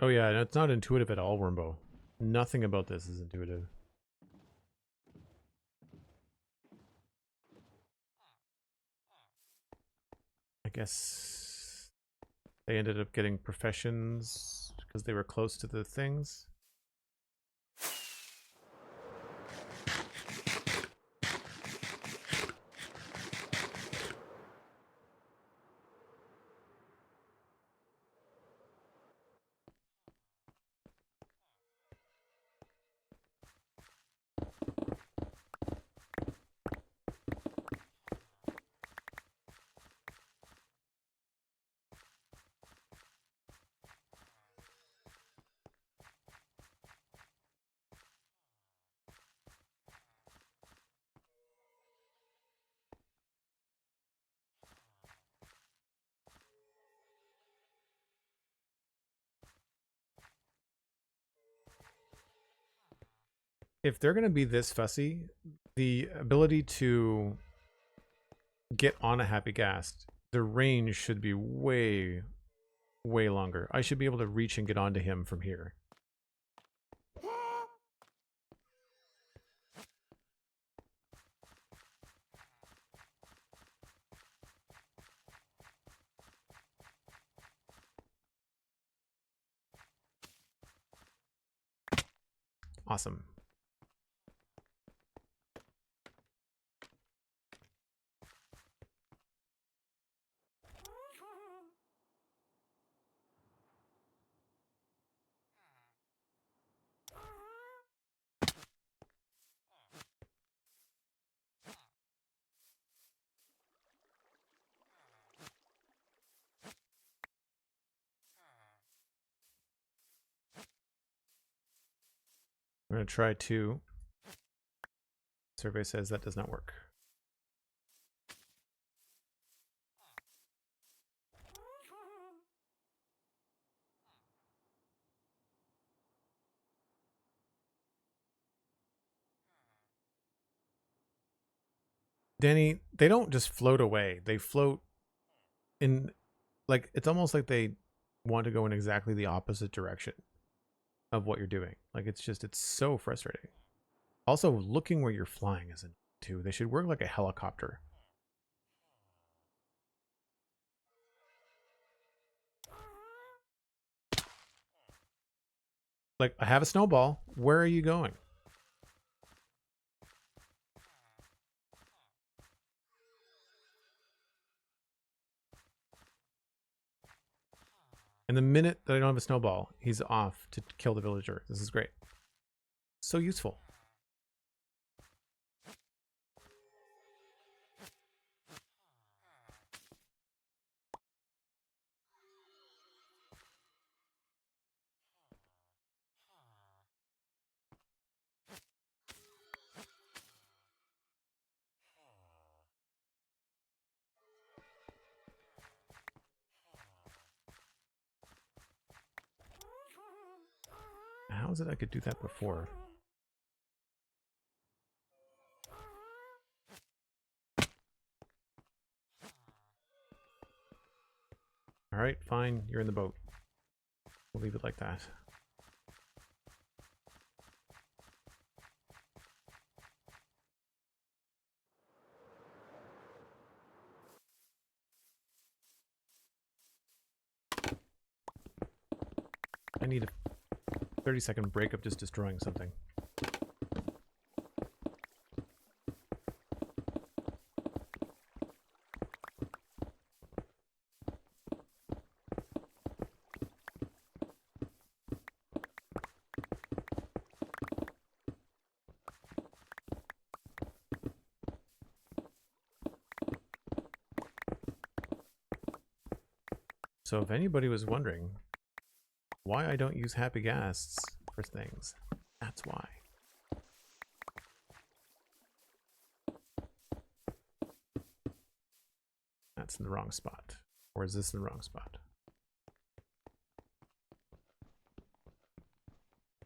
Oh yeah, it's not intuitive at all, Wormbo. Nothing about this is intuitive. I guess they ended up getting professions because they were close to the things. If they're going to be this fussy, the ability to get on a happy ghast, the range should be way, way longer. I should be able to reach and get onto him from here. Awesome. I'm going to try 2. Survey says that does not work. Danny, they don't just float away. They float in, like, it's almost like they want to go in exactly the opposite direction of what you're doing. Like, it's so frustrating. Also, looking where you're flying isn't too. They should work like a helicopter. Like, I have a snowball. Where are you going? And the minute that I don't have a snowball, he's off to kill the villager. This is great. So useful. How is it I could do that before? Alright, fine. You're in the boat. We'll leave it like that. I need a 30-second break of just destroying something. So if anybody was wondering why I don't use happy ghasts for things, that's why. That's in the wrong spot. Or is this in the wrong spot?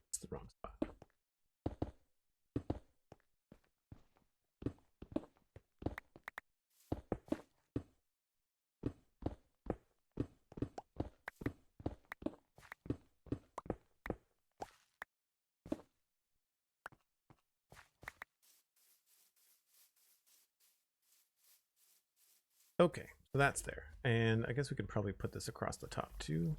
It's the wrong spot. Okay, so that's there. And I guess we could probably put this across the top too.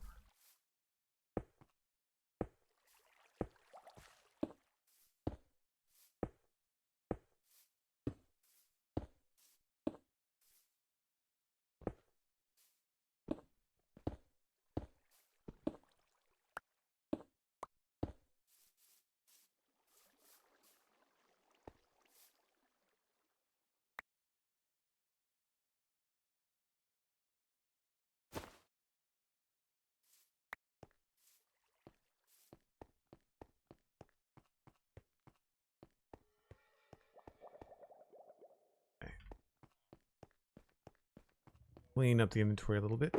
Clean up the inventory a little bit.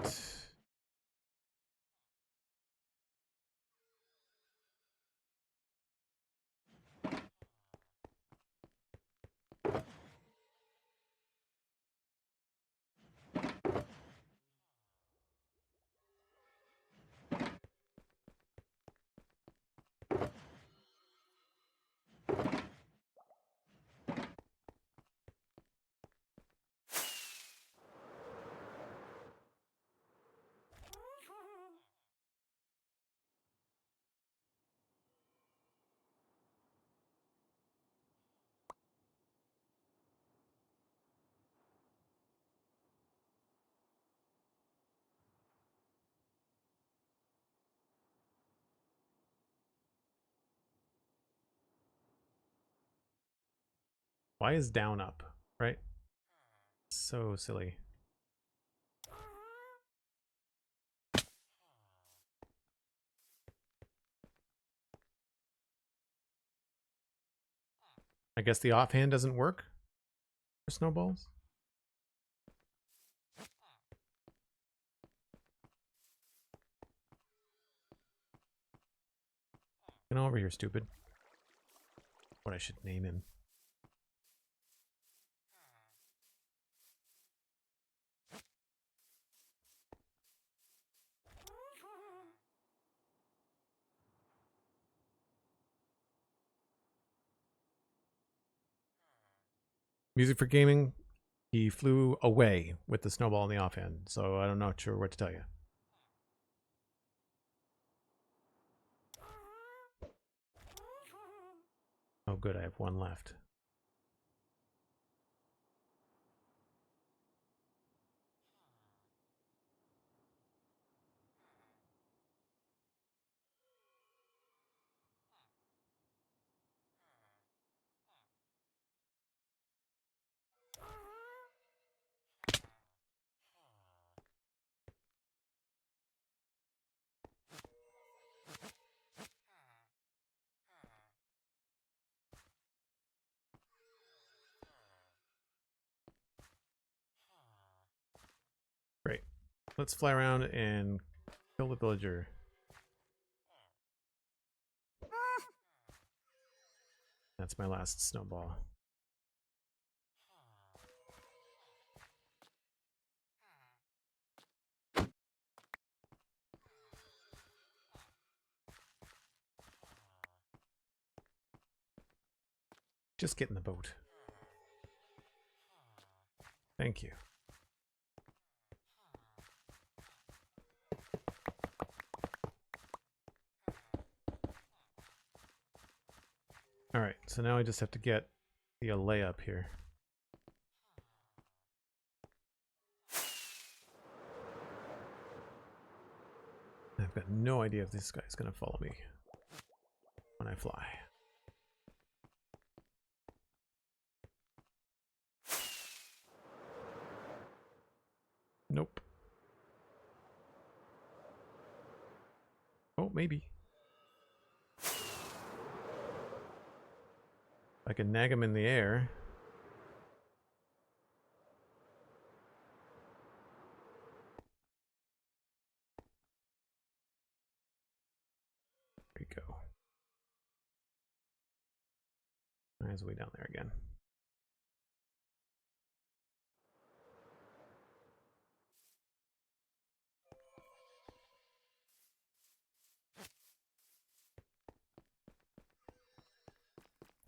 Why is down up, right? So silly. I guess the offhand doesn't work for snowballs. Get over here, stupid. What I should name him. Music for gaming. He flew away with the snowball in the offhand, so I'm not sure what to tell you. Oh good, I have one left. Great. Let's fly around and kill the villager. That's my last snowball. Just get in the boat. Thank you. All right, so now I just have to get the layup here. I've got no idea if this guy's going to follow me when I fly. Nope. Oh, maybe. I can nag him in the air. There you go. He's way down there again.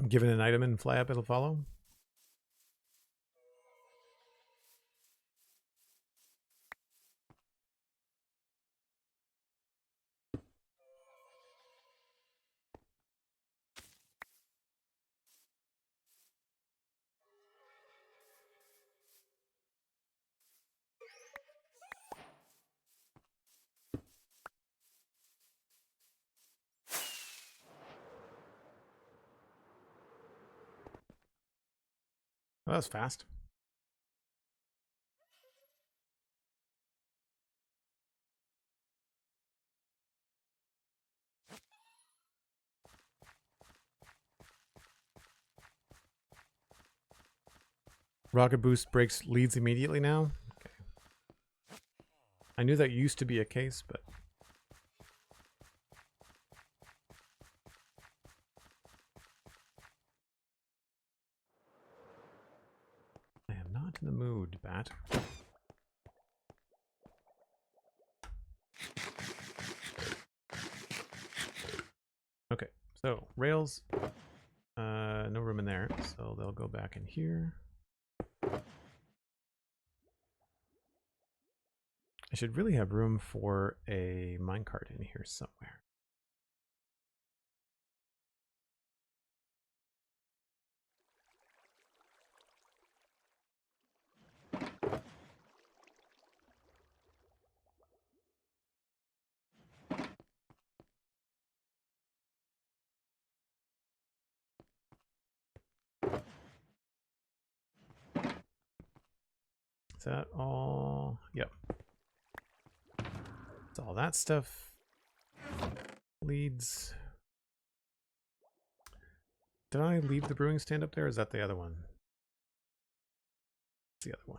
Given an item and fly up, it'll follow. Well, that was fast. Rocket boost breaks leads immediately now? Okay. I knew that used to be a case, but... I am not in the mood, Bat. Okay, so rails, no room in there, so they'll go back in here. I should really have room for a minecart in here somewhere. Is that all? Yep. It's all that stuff. Leads. Did I leave the brewing stand up there? Or is that the other one? It's the other one.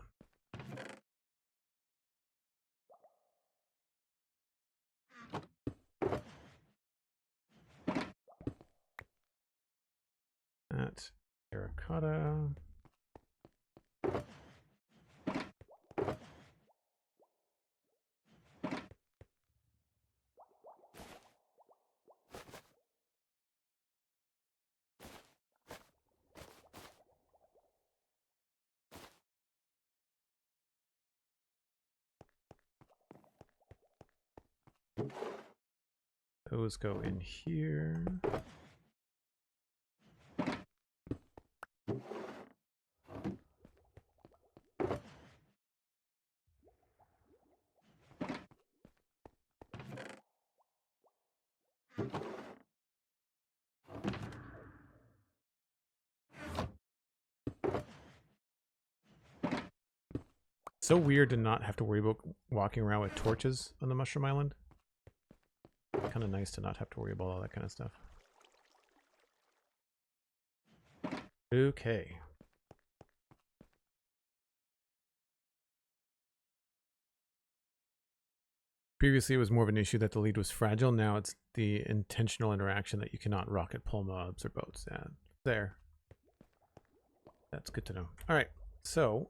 That terracotta. Those go in here. So weird to not have to worry about walking around with torches on the Mushroom Island. Kind of nice to not have to worry about all that kind of stuff. Okay. Previously, it was more of an issue that the lead was fragile. Now it's the intentional interaction that you cannot rocket pull mobs or boats. Yeah, there. That's good to know. All right, so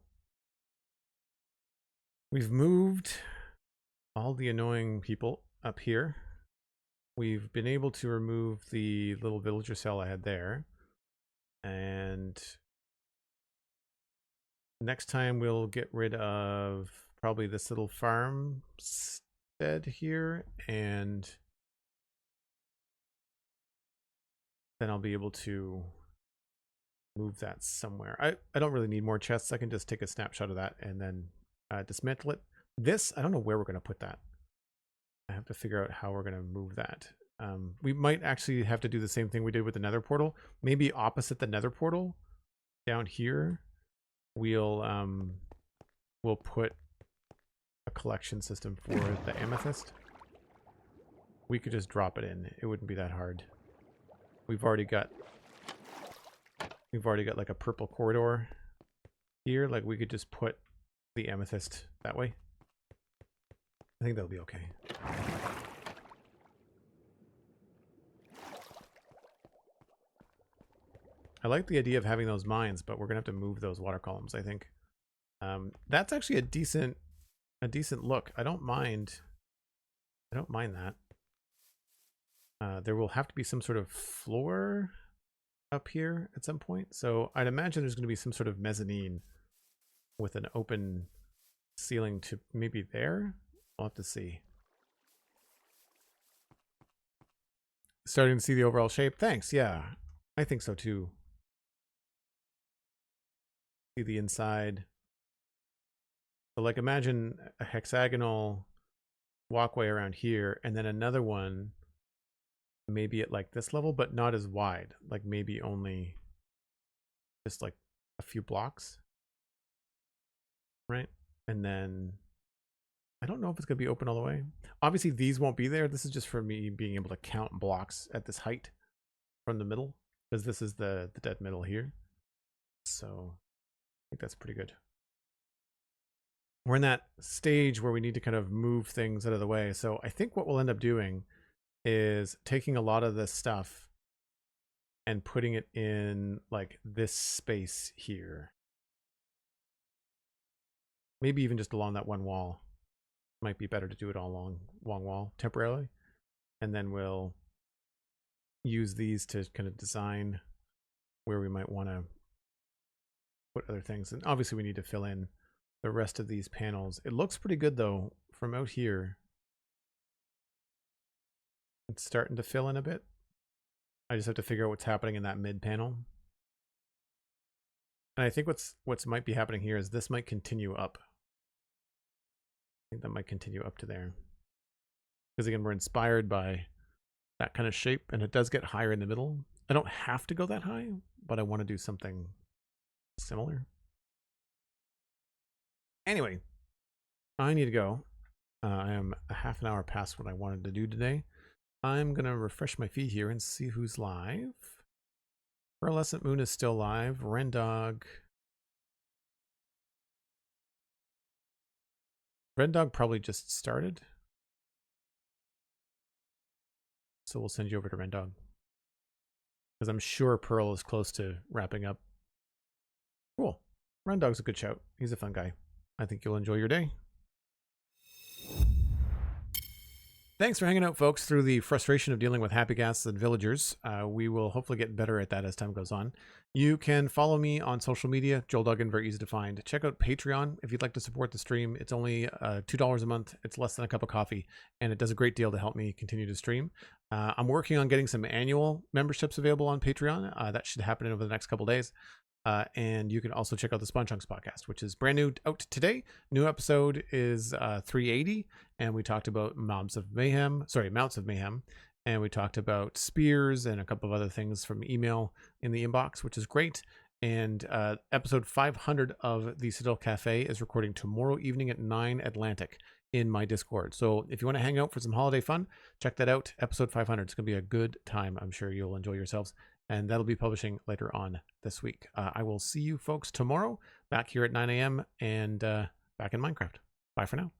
we've moved all the annoying people up here. We've been able to remove the little villager cell I had there. And next time we'll get rid of probably this little farmstead here, and then I'll be able to move that somewhere. I don't really need more chests. I can just take a snapshot of that and then dismantle it. This, I don't know where we're going to put that. I have to figure out how we're going to move that. We might actually have to do the same thing we did with the nether portal. Maybe opposite the nether portal down here, we'll put a collection system for the amethyst. We could just drop it in. It wouldn't be that hard. We've already got like a purple corridor here. Like we could just put the amethyst that way. I think that'll be okay. I like the idea of having those mines, but we're gonna have to move those water columns, I think. That's actually a decent look. I don't mind that. There will have to be some sort of floor up here at some point. So I'd imagine there's going to be some sort of mezzanine with an open ceiling to maybe there. I'll have to see. Starting to see the overall shape. Thanks. Yeah, I think so too. See the inside. So like imagine a hexagonal walkway around here and then another one maybe at like this level, but not as wide, like maybe only just like a few blocks, right? And then I don't know if it's gonna be open all the way. Obviously these won't be there. This is just for me being able to count blocks at this height from the middle, because this is the dead middle here. So I think that's pretty good. We're in that stage where we need to kind of move things out of the way. So I think what we'll end up doing is taking a lot of this stuff and putting it in like this space here. Maybe even just along that one wall. Might be better to do it all along one wall temporarily. And then we'll use these to kind of design where we might want to put other things. And obviously we need to fill in the rest of these panels. It looks pretty good though from out here. It's starting to fill in a bit. I just have to figure out what's happening in that mid panel. And I think what's might be happening here is this might continue up. I think that might continue up to there. Because again, we're inspired by that kind of shape, and it does get higher in the middle. I don't have to go that high, but I want to do something similar. Anyway, I need to go. I am a half an hour past what I wanted to do today. I'm going to refresh my feed here and see who's live. Pearlescent Moon is still live. Rendog. Rendog probably just started. So we'll send you over to Rendog. Because I'm sure Pearl is close to wrapping up. Cool. Rendog's a good shout. He's a fun guy. I think you'll enjoy your day. Thanks for hanging out, folks, through the frustration of dealing with happy ghasts and villagers. We will hopefully get better at that as time goes on. You can follow me on social media, Joel Duggan, very easy to find. Check out Patreon if you'd like to support the stream. It's only $2 a month. It's less than a cup of coffee, and it does a great deal to help me continue to stream. I'm working on getting some annual memberships available on Patreon. That should happen over the next couple days. And you can also check out the Spawn Chunks podcast, which is brand new out today. New episode is 380, and we talked about Mounts of Mayhem, and we talked about spears and a couple of other things from email in the inbox, which is great. And episode 500 of the Citadel Cafe is recording tomorrow evening at 9 Atlantic in my Discord. So if you want to hang out for some holiday fun, check that out. Episode 500. It's going to be a good time. I'm sure you'll enjoy yourselves. And that'll be publishing later on this week. I will see you folks tomorrow back here at 9 a.m. and back in Minecraft. Bye for now.